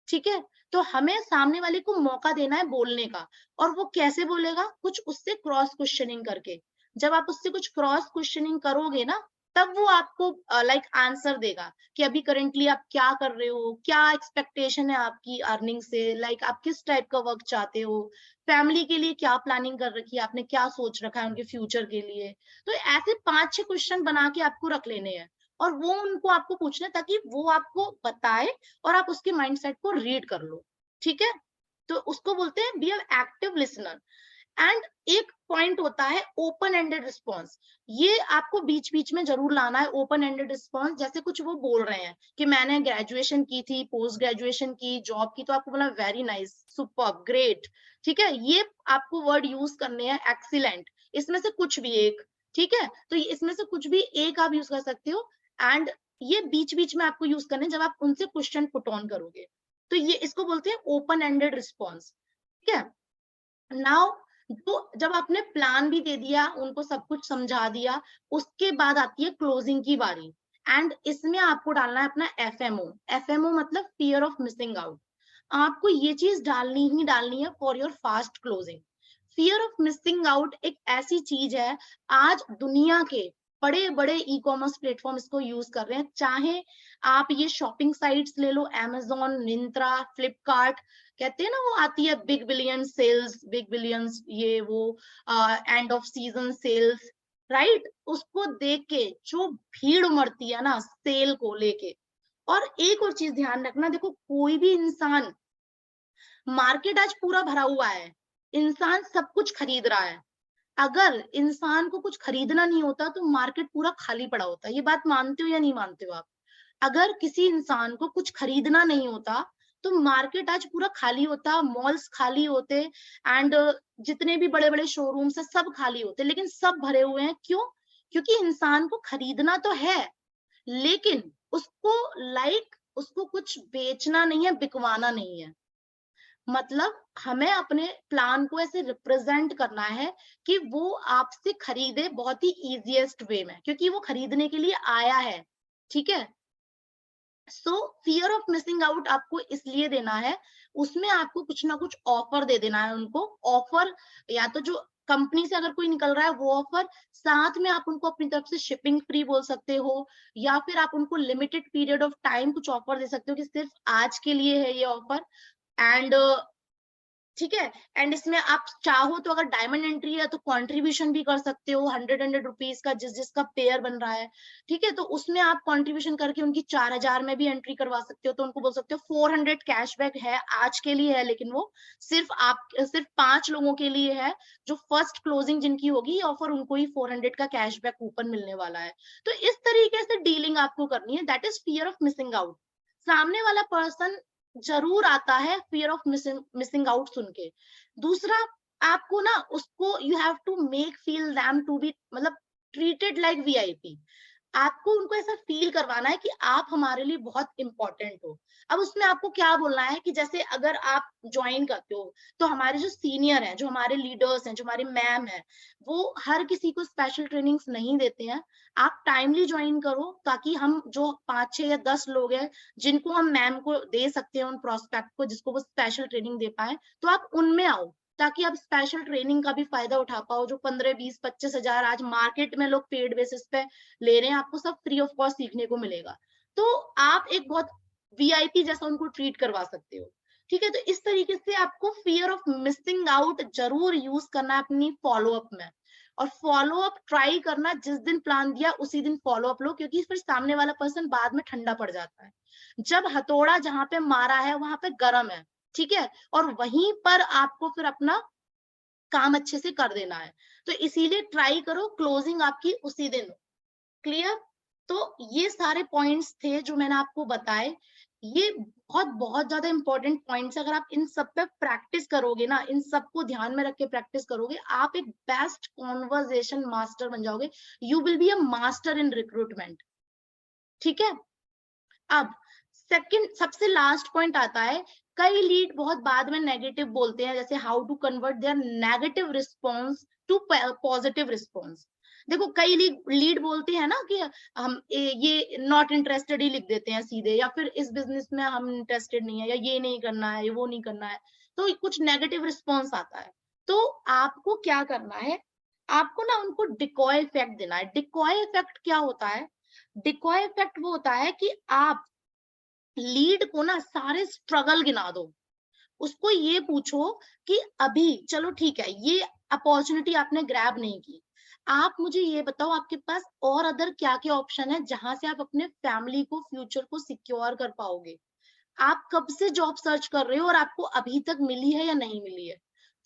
ठीक है। तो हमें सामने वाले को मौका देना है बोलने का। और वो कैसे बोलेगा? कुछ उससे क्रॉस क्वेश्चनिंग करके। जब आप उससे कुछ क्रॉस क्वेश्चनिंग करोगे ना, तब वो आपको लाइक आंसर देगा कि अभी करेंटली आप क्या कर रहे हो, क्या एक्सपेक्टेशन है आपकी अर्निंग से, लाइक आप किस टाइप का वर्क चाहते हो, फैमिली के लिए क्या प्लानिंग कर रखी है आपने, क्या सोच रखा है उनके फ्यूचर के लिए। तो ऐसे 5-6 क्वेश्चन बना के आपको रख लेने हैं और वो उनको आपको पूछना है, ताकि वो आपको बताए और आप उसके माइंडसेट को रीड कर लो, ठीक है। तो उसको बोलते हैं be an active listener. And एक पॉइंट होता है ओपन एंडेड रिस्पॉन्स। ये आपको बीच बीच में जरूर लाना है ओपन एंडेड रिस्पॉन्स। जैसे कुछ वो बोल रहे हैं कि मैंने ग्रेजुएशन की थी, पोस्ट ग्रेजुएशन की, जॉब की, तो आपको बोला वेरी नाइस, सुपर्ब, ग्रेट, ठीक है। ये आपको वर्ड यूज करने हैं, एक्सीलेंट, इसमें से कुछ भी एक, ठीक है। तो इसमें से कुछ भी एक आप यूज कर सकते हो। एंड ये बीच बीच में आपको यूज करने जब आप उनसे क्वेश्चन पुट ऑन करोगे। तो ये इसको बोलते हैं ओपन एंडेड रिस्पॉन्स, ठीक है। नाउ तो जब आपने प्लान भी दे दिया, उनको सब कुछ समझा दिया, उसके बाद आती है क्लोजिंग की बारी। एंड इसमें आपको डालना है अपना एफएमओ। एफएमओ मतलब फियर ऑफ मिसिंग आउट। आपको ये चीज डालनी ही डालनी है for your fast closing. Fear of missing out एक ऐसी चीज है, आज दुनिया के बड़े बड़े ई कॉमर्स प्लेटफॉर्म इसको यूज कर रहे हैं। चाहे आप ये शॉपिंग साइट्स ले लो, amazon, मिंत्रा, फ्लिपकार्ट, कहते हैं ना वो आती है big billion sales, big billions, ये वो end of season sales, right. उसको देख के जो भीड़ उमड़ती है ना सेल को लेके। और एक और चीज ध्यान रखना, देखो कोई भी इंसान, मार्केट आज पूरा भरा हुआ है, इंसान सब कुछ खरीद रहा है। अगर इंसान को कुछ खरीदना नहीं होता तो मार्केट पूरा खाली पड़ा होता। ये बात मानते हो या नहीं मानते हो आप? अगर किसी इंसान को कुछ खरीदना नहीं होता तो मार्केट आज पूरा खाली होता, मॉल्स खाली होते, एंड जितने भी बड़े बड़े शोरूम्स है सब खाली होते, लेकिन सब भरे हुए हैं। क्यों? क्योंकि इंसान को खरीदना तो है, लेकिन उसको उसको कुछ बेचना नहीं है, बिकवाना नहीं है। मतलब हमें अपने प्लान को ऐसे रिप्रेजेंट करना है कि वो आपसे खरीदे बहुत ही इजीएस्ट वे में, क्योंकि वो खरीदने के लिए आया है, ठीक है। सो फियर ऑफ मिसिंग आउट आपको इसलिए देना है, उसमें आपको कुछ ना कुछ ऑफर दे देना है उनको। ऑफर या तो जो कंपनी से अगर कोई निकल रहा है वो ऑफर, साथ में आप उनको अपनी तरफ से शिपिंग फ्री बोल सकते हो, या फिर आप उनको लिमिटेड पीरियड ऑफ टाइम कुछ ऑफर दे सकते हो कि सिर्फ आज के लिए है ये ऑफर। एंड ठीक है। एंड इसमें आप चाहो तो अगर डायमंड एंट्री है तो कंट्रीब्यूशन भी कर सकते हो, 100 रुपीज का, जिसका पेयर बन रहा है, ठीक है। तो उसमें आप कंट्रीब्यूशन करके उनकी 4000 में भी एंट्री करवा सकते हो। तो उनको बोल सकते हो 400 कैशबैक है, आज के लिए है, लेकिन वो सिर्फ 5 लोगों के लिए है, जो फर्स्ट क्लोजिंग जिनकी होगी ये ऑफर, उनको ही 400 का कैशबैक कूपन मिलने वाला है। तो इस तरीके से डीलिंग आपको करनी है, that is fear of missing out. सामने वाला पर्सन जरूर आता है फियर ऑफ मिसिंग आउट सुन के। दूसरा, आपको ना उसको you have to make feel them to be, मतलब ट्रीटेड लाइक वीआईपी। आपको उनको ऐसा फील करवाना है कि आप हमारे लिए बहुत इंपॉर्टेंट हो। अब उसमें आपको क्या बोलना है कि जैसे अगर आप ज्वाइन करते हो, तो हमारे जो सीनियर हैं, जो हमारे लीडर्स हैं, जो हमारी मैम है, वो हर किसी को स्पेशल ट्रेनिंग्स नहीं देते हैं। आप टाइमली ज्वाइन करो, ताकि हम जो 5 6 या 10 लोग हैं जिनको हम मैम को दे सकते हैं, उन प्रोस्पेक्ट को जिसको वो स्पेशल ट्रेनिंग दे पाए, तो आप उनमें आओ, ताकि आप स्पेशल ट्रेनिंग का भी फायदा उठा पाओ। जो 15 20 25 हजार आज मार्केट में लोग पेड बेसिस पे ले रहे हैं, आपको सब फ्री ऑफ कॉस्ट सीखने को मिलेगा। तो आप एक बहुत वीआईपी जैसा उनको ट्रीट करवा सकते हो। ठीक है, तो इस तरीके से आपको फियर ऑफ मिसिंग आउट जरूर यूज करना है अपनी फॉलो अप में। और फॉलो अप ट्राई करना, जिस दिन प्लान दिया उसी दिन फॉलो अप लो, क्योंकि फिर सामने वाला पर्सन बाद में ठंडा पड़ जाता है। जब हथौड़ा जहां पे मारा है वहां पे गरम है, ठीक है, और वहीं पर आपको फिर अपना काम अच्छे से कर देना है। तो इसीलिए ट्राई करो क्लोजिंग आपकी उसी दिन हो। क्लियर? तो ये सारे पॉइंट्स थे जो मैंने आपको बताए। ये बहुत बहुत ज्यादा इंपॉर्टेंट पॉइंट्स, अगर आप इन सब पे प्रैक्टिस करोगे ना, इन सबको ध्यान में रख के प्रैक्टिस करोगे, आप एक बेस्ट कॉन्वर्जेशन मास्टर बन जाओगे। You will be a master in recruitment. ठीक है, अब सेकंड सबसे लास्ट पॉइंट आता है, कई लीड बहुत बाद में नेगेटिव बोलते हैं, जैसे how to convert their negative response to positive response. देखो कई लीड बोलते हैं ना कि हम ये नॉट इंटरेस्टेड ही लिख देते हैं सीधे, या फिर इस बिजनेस में हम इंटरेस्टेड नहीं है, या ये नहीं करना है, वो नहीं करना है, तो कुछ नेगेटिव रिस्पॉन्स आता है। तो आपको क्या करना है, आपको ना उनको डिकॉय इफेक्ट देना है। डिकॉय इफेक्ट क्या होता है? डिकॉय इफेक्ट वो होता है कि आप लीड को ना सारे स्ट्रगल गिना दो, उसको ये पूछो कि अभी चलो ठीक है, ये अपॉर्चुनिटी आपने ग्रैब नहीं की, आप मुझे ये बताओ आपके पास और अदर क्या क्या ऑप्शन है जहां से आप अपने फैमिली को, फ्यूचर को सिक्योर कर पाओगे। आप कब से जॉब सर्च कर रहे हो और आपको अभी तक मिली है या नहीं मिली है।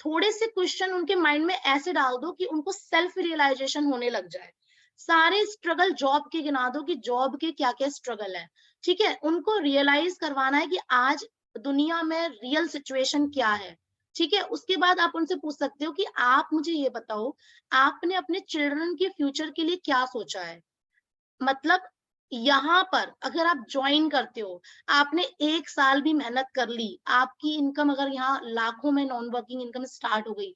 थोड़े से क्वेश्चन उनके माइंड में ऐसे डाल दो कि उनको सेल्फ रियलाइजेशन होने लग जाए। सारे स्ट्रगल जॉब के गिना दो कि जॉब के क्या क्या स्ट्रगल है। ठीक है, उनको रियलाइज करवाना है कि आज दुनिया में रियल सिचुएशन क्या है। ठीक है, उसके बाद आप उनसे पूछ सकते हो कि आप मुझे ये बताओ, आपने अपने चिल्ड्रन के फ्यूचर के लिए क्या सोचा है। मतलब यहाँ पर अगर आप ज्वाइन करते हो, आपने 1 साल भी मेहनत कर ली, आपकी इनकम अगर यहाँ लाखों में नॉन वर्किंग इनकम स्टार्ट हो गई,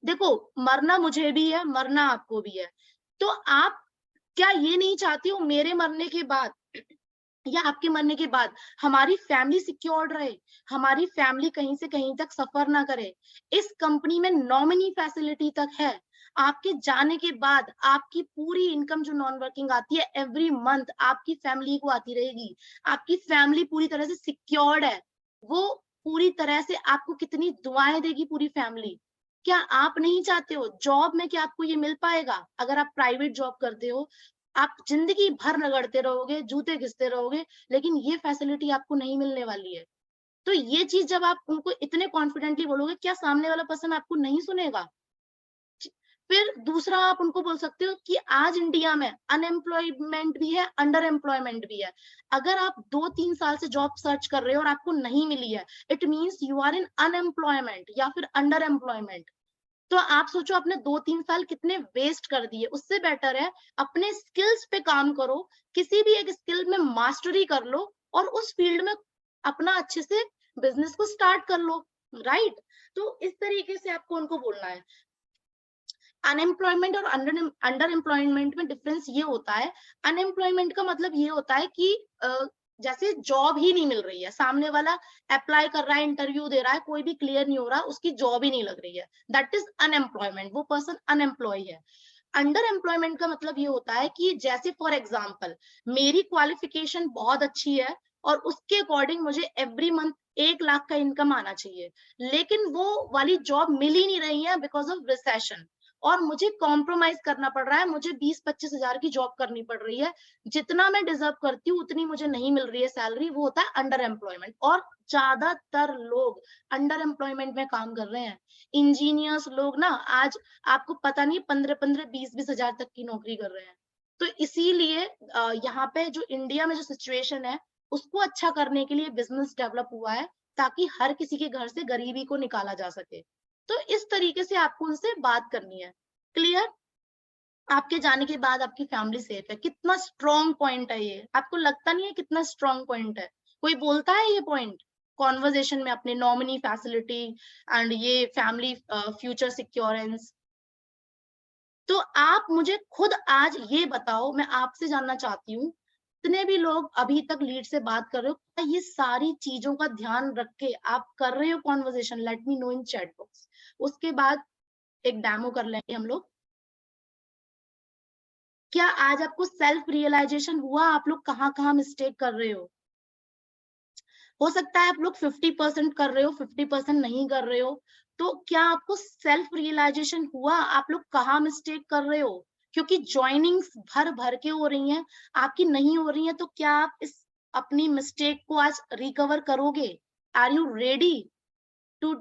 देखो मरना मुझे भी है, मरना आपको भी है। तो आप क्या ये नहीं चाहती हो मेरे मरने के बाद या आपके मरने के बाद हमारी फैमिली सिक्योर्ड रहे, हमारी फैमिली कहीं से कहीं तक सफर ना करे। इस कंपनी में नॉमिनी फैसिलिटी तक है। आपके जाने के बाद आपकी पूरी इनकम जो नॉन वर्किंग आती है एवरी मंथ आपकी फैमिली को आती रहेगी। आपकी फैमिली पूरी तरह से सिक्योर्ड है। वो पूरी तरह से आपको कितनी दुआएं देगी पूरी फैमिली। क्या आप नहीं चाहते हो? जॉब में क्या आपको ये मिल पाएगा? अगर आप प्राइवेट जॉब करते हो, आप जिंदगी भर रगड़ते रहोगे, जूते घिसते रहोगे, लेकिन ये फैसिलिटी आपको नहीं मिलने वाली है। तो ये चीज जब आप उनको इतने कॉन्फिडेंटली बोलोगे, क्या सामने वाला पर्सन आपको नहीं सुनेगा? फिर दूसरा आप उनको बोल सकते हो कि आज इंडिया में अनएम्प्लॉयमेंट भी है, अंडर एम्प्लॉयमेंट भी है। अगर आप 2-3 साल से जॉब सर्च कर रहे हो और आपको नहीं मिली है, it means you are in unemployment या फिर अंडर एम्प्लॉयमेंट। तो आप सोचो आपने 2-3 साल कितने वेस्ट कर दिए। उससे बेटर है अपने स्किल्स पे काम करो, किसी भी एक स्किल में मास्टरी कर लो और उस फील्ड में अपना अच्छे से बिजनेस को स्टार्ट कर लो। राइट? तो इस तरीके से आपको उनको बोलना है। अनएम्प्लॉयमेंट और अंडर एम्प्लॉयमेंट में डिफरेंस ये होता है, अनएम्प्लॉयमेंट का मतलब ये होता है कि जैसे जॉब ही नहीं मिल रही है, सामने वाला अप्लाई कर रहा है, इंटरव्यू दे रहा है, कोई भी क्लियर नहीं हो रहा, उसकी जॉब ही नहीं लग रही है, दैट इज अनएम्प्लॉयमेंट, वो पर्सन अनएम्प्लॉय है। अंडर एम्प्लॉयमेंट का मतलब ये होता है कि जैसे फॉर एग्जाम्पल मेरी क्वालिफिकेशन बहुत अच्छी है और उसके अकॉर्डिंग मुझे एवरी मंथ 1 लाख का इनकम आना चाहिए, लेकिन वो वाली जॉब मिल ही नहीं रही है बिकॉज ऑफ रिसेशन, और मुझे कॉम्प्रोमाइज करना पड़ रहा है, मुझे 20-25 हजार की जॉब करनी पड़ रही है, जितना मैं डिजर्व करती हूँ उतनी मुझे नहीं मिल रही है सैलरी, वो होता है अंडर एम्प्लॉयमेंट। और ज्यादातर लोग अंडर एम्प्लॉयमेंट में काम कर रहे हैं। इंजीनियर्स लोग ना आज आपको पता नहीं 15-15 20-20 हजार तक की नौकरी कर रहे हैं। तो इसीलिए यहाँ पे जो इंडिया में जो सिचुएशन है उसको अच्छा करने के लिए बिजनेस डेवलप हुआ है, ताकि हर किसी के घर से गरीबी को निकाला जा सके। तो इस तरीके से आपको उनसे बात करनी है। क्लियर? आपके जाने के बाद आपकी फैमिली सेफ है। कितना स्ट्रॉन्ग पॉइंट है ये, आपको लगता नहीं है कितना स्ट्रॉन्ग पॉइंट है? कोई बोलता है ये पॉइंट कॉन्वर्जेशन में, अपने नॉमिनी फैसिलिटी एंड ये फैमिली फ्यूचर सिक्योरेंस? तो आप मुझे खुद आज ये बताओ, मैं आपसे जानना चाहती हूँ, जितने भी लोग अभी तक लीड से बात कर रहे हो, क्या ये सारी चीजों का ध्यान रख के आप कर रहे हो कॉन्वर्जेशन? लेट मी नो इन चैट बॉक्स। उसके बाद एक डेमो कर लेंगे हम लोग। क्या आज आपको सेल्फ रियलाइजेशन हुआ आप लोग कहाँ कहाँ मिस्टेक कर रहे हो सकता है आप लोग 50% कर रहे हो, 50% नहीं कर रहे हो, तो क्या आपको सेल्फ रियलाइजेशन हुआ आप लोग कहाँ मिस्टेक कर रहे हो? क्योंकि ज्वाइनिंग्स भर भर के हो रही हैं, आपकी नहीं हो रही हैं, तो क्या आप इस अपनी मिस्टेक को आज रिकवर करोगे? Are you ready to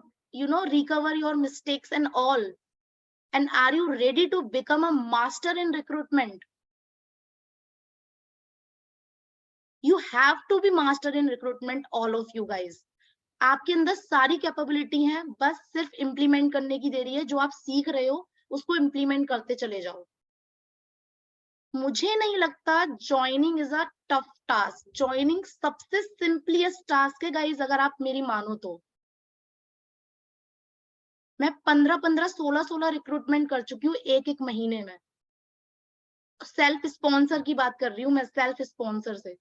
recover your mistakes and all, and are you ready to become a master in recruitment? You have to be master in recruitment, all of you guys. आपके अंदर सारी capability है, बस सिर्फ implement करने की देरी है। जो आप सीख रहे हो उसको इम्प्लीमेंट करते चले जाओ। मुझे नहीं लगता joining is a tough task. Joining सबसे सिंपलेस्ट टास्क है गाइस, अगर आप मेरी मानो तो। मैं 15-15, 16-16 रिक्रूटमेंट कर चुकी हूँ एक महीने में। सेल्फ स्पॉन्सर की बात कर रही हूँ मैं, सेल्फ स्पॉन्सर से।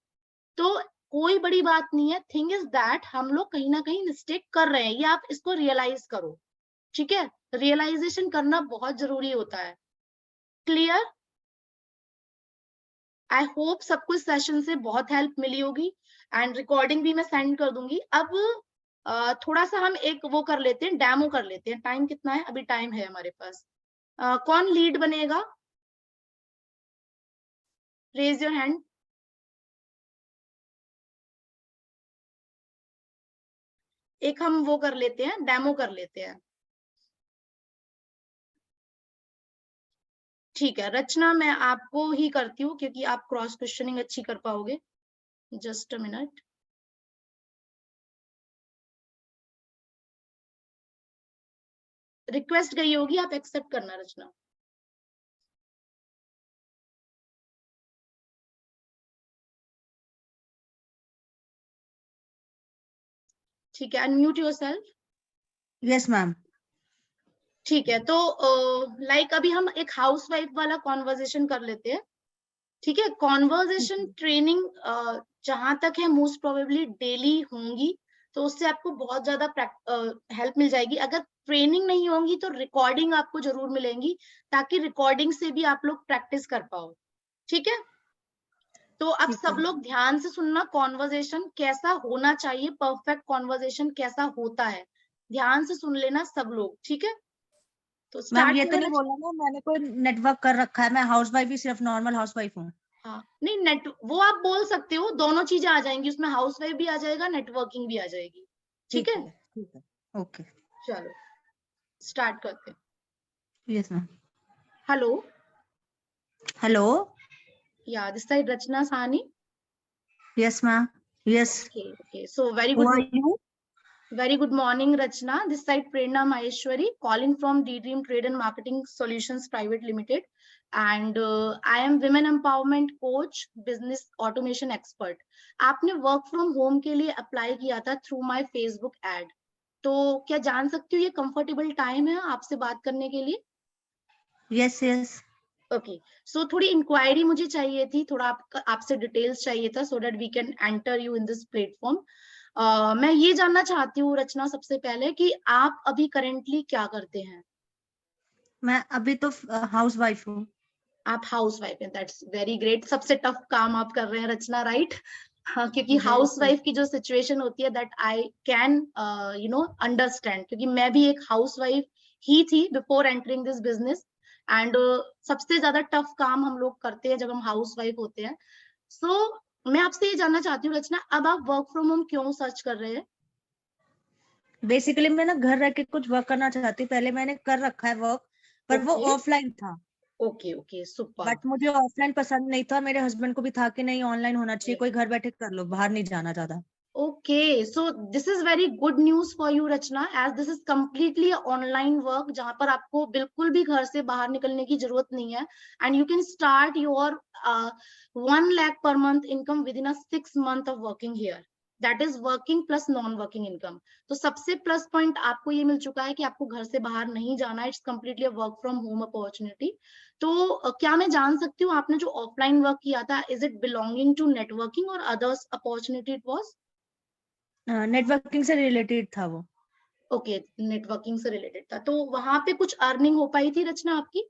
तो कोई बड़ी बात नहीं है। थिंग इज दैट हम लोग कहीं ना कहीं मिस्टेक कर रहे हैं, ये आप इसको रियलाइज करो, ठीक है? रियलाइजेशन करना बहुत जरूरी होता है। क्लियर? आई होप सबको इस सेशन से बहुत हेल्प मिली होगी, एंड रिकॉर्डिंग भी मैं सेंड कर दूंगी। अब थोड़ा सा हम एक वो कर लेते हैं, डेमो कर लेते हैं। टाइम कितना है? अभी टाइम है हमारे पास। कौन लीड बनेगा? Raise your hand. एक हम वो कर लेते हैं, डेमो कर लेते हैं। ठीक है रचना, मैं आपको ही करती हूँ क्योंकि आप क्रॉस क्वेश्चनिंग अच्छी कर पाओगे। Just a minute. रिक्वेस्ट गई होगी, आप एक्सेप्ट करना रचना। ठीक है, अनम्यूट योरसेल्फ। Yes ma'am. ठीक है, तो लाइक अभी हम एक हाउसवाइफ वाला कॉन्वर्जेशन कर लेते हैं, ठीक है? कॉन्वर्जेशन ट्रेनिंग जहां तक है मोस्ट प्रोबेबली डेली होंगी, तो उससे आपको बहुत ज्यादा हेल्प मिल जाएगी। अगर ट्रेनिंग नहीं होंगी तो रिकॉर्डिंग आपको जरूर मिलेंगी, ताकि रिकॉर्डिंग से भी आप लोग प्रैक्टिस कर पाओ, ठीक है? तो अब सब लोग ध्यान से सुनना, कॉन्वर्जेशन कैसा होना चाहिए, परफेक्ट कॉन्वर्जेशन कैसा होता है, ध्यान से सुन लेना सब लोग, ठीक है? तो मैम स्टार्ट ये तो नहीं बोला ना मैंने कोई नेटवर्क कर रखा है, मैं हाउसवाइफ ही, सिर्फ नॉर्मल हाउसवाइफ हूँ। हाँ नहीं, नेट वो आप बोल सकते हो, दोनों चीजें आ जाएंगी उसमें, हाउसवाइफ भी आ जाएगा, नेटवर्किंग भी आ जाएगी, ठीक है? ठीक है, ओके। चलो स्टार्ट करते हैं। Yes ma'am. Hello, hello. Yeah this side Rachna Sani. Yes ma'am. Yes. Okay, so very who good are you? Very good morning, Rachna. This side Prerna Maheshwari, calling from D-Dream Trade and Marketing Solutions Private Limited. And I am Women Empowerment Coach, Business Automation Expert. आपने work from home के लिए apply किया था through my Facebook ad, तो क्या जान सकती हूँ ये कंफर्टेबल टाइम है आपसे बात करने के लिए? Yes yes. ओके, सो थोड़ी इंक्वायरी मुझे चाहिए थी, थोड़ा आपसे डिटेल्स चाहिए था, so that we can enter you in this platform. मैं ये जानना चाहती हूँ रचना सबसे पहले कि आप अभी करेंटली क्या करते हैं? मैं अभी तो हाउसवाइफ हूँ। आप हाउसवाइफ हैं, दैट्स वेरी ग्रेट। सबसे टफ काम आप कर रहे हैं रचना, राइट? हाँ, क्योंकि हाउसवाइफ की जो सिचुएशन होती है दैट आई कैन अंडरस्टैंड, क्योंकि मैं भी एक हाउसवाइफ ही थी before entering this business. And सबसे ज्यादा टफ काम हम लोग करते हैं जब हम हाउसवाइफ होते हैं। सो मैं आपसे ये जानना चाहती हूँ रचना, अब आप वर्क फ्रॉम होम क्यों सर्च कर रहे हैं? बेसिकली मैं ना घर रह के कुछ वर्क करना चाहती हूँ, पहले मैंने कर रखा है वर्क, पर वो ऑफलाइन था। Okay super. बट मुझे ऑफलाइन पसंद नहीं था, मेरे हस्बैंड को भी था कि नहीं ऑनलाइन होना चाहिए, कोई घर बैठे कर लो, बाहर नहीं जाना ज्यादा। Okay, so this is very good news for you, Rachna, as this is completely a online work जहाँ पर आपको बिल्कुल भी घर से बाहर निकलने की जरूरत नहीं है, and you can start your 1 lakh per month income within a 6 month of working here. That is working plus non-working income. तो सबसे प्लस पॉइंट आपको ये मिल चुका है कि आपको घर से बाहर नहीं जाना है, it's completely work from home opportunity. तो क्या मैं जान सकती हूँ आपने जो ऑफलाइन वर्क किया था, is it belonging to networking और others opportunity it was? Networking से रिलेटेड था वो। ओके, नेटवर्किंग से रिलेटेड था, तो वहां पे कुछ अर्निंग हो पाई थी रचना आपकी?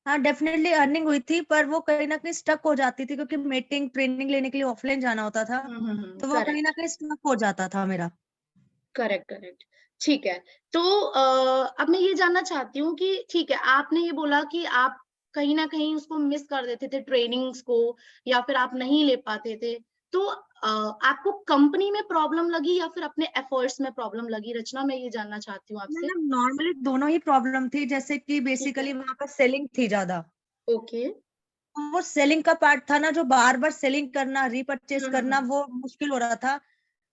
हाँ, डेफिनेटली अर्निंग हुई थी, पर वो कहीं ना कहीं स्टक हो जाती थी क्योंकि मीटिंग ट्रेनिंग लेने के लिए ऑफलाइन जाना होता था, तो वो कहीं ना करेक्ट कहीं स्टक हो जाता था मेरा। Correct correct. ठीक है. तो अब मैं ये जानना चाहती हूँ कि ठीक है, आपने ये बोला कि आप कहीं ना कहीं उसको मिस कर देते थे ट्रेनिंग्स को, या फिर आप नहीं ले पाते थे. तो आपको कंपनी में प्रॉब्लम लगी या फिर अपने एफर्ट्स में प्रॉब्लम लगी रचना, मैं ये जानना चाहती हूँ आपसे. मतलब नॉर्मली दोनों ही प्रॉब्लम थी, जैसे कि ठीक है. बेसिकली वहां पर सेलिंग थी ज्यादा, ओके. तो वो सेलिंग का पार्ट था ना, जो बार बार सेलिंग करना, रीपरचेस करना, हम्म. वो मुश्किल हो रहा था।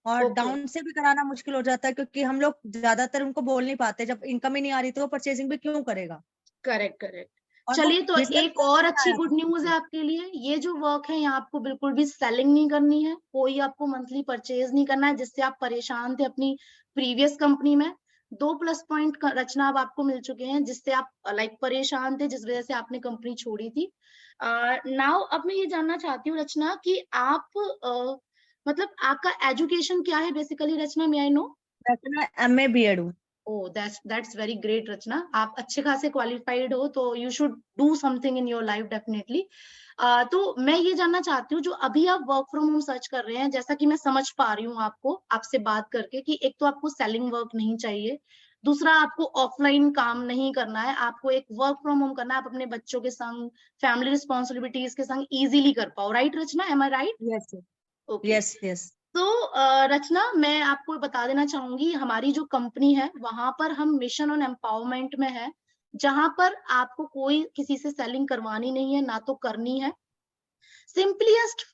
और ओके. डाउन से भी कराना मुश्किल हो जाता है क्योंकि हम लोग ज्यादातर उनको बोल नहीं पाते, जब इनकम ही नहीं आ रही तो वो परचेसिंग भी क्यों करेगा। Correct correct. और वो चलिए, तो बिजनेस एक और नहीं अच्छी आया गुड न्यूज है आपके लिए. ये जो वर्क है यहाँ आपको बिल्कुल भी सेलिंग नहीं करनी है, कोई आपको मंथली परचेज नहीं करना है, जिससे आप परेशान थे अपनी प्रीवियस कंपनी में. 2 प्लस पॉइंट रचना अब आपको मिल चुके हैं, जिससे आप लाइक परेशान थे, जिस वजह से आपने कंपनी छोड़ी थी. नाउ अब मैं ये जानना चाहती हूँ रचना कि आप मतलब आपका एजुकेशन क्या है basically Rachna, may I know? वैसे मैं MA BEd हूँ। ओह, दैट्स वेरी ग्रेट रचना. आप अच्छे खासे क्वालिफाइड हो, तो you should do something in your life definitely. तो मैं ये जानना चाहती हूँ, जो अभी आप वर्क फ्रॉम होम सर्च कर रहे हैं, जैसा कि मैं समझ पा रही हूँ आपको आपसे बात करके, कि एक तो आपको सेलिंग वर्क नहीं चाहिए, दूसरा आपको ऑफलाइन काम नहीं करना है, आपको एक वर्क फ्रॉम होम करना है, आप अपने बच्चों के संग, फैमिली रिस्पॉन्सिबिलिटीज के संग इजीली कर पाओ. Right Rachna, am I right? Yes okay. Yes yes. तो रचना, मैं आपको बता देना चाहूंगी, हमारी जो कंपनी है वहां पर हम मिशन ऑन एम्पावरमेंट में है, जहां पर आपको कोई किसी से सेलिंग करवानी नहीं है, ना तो करनी है. सिंपलीस्ट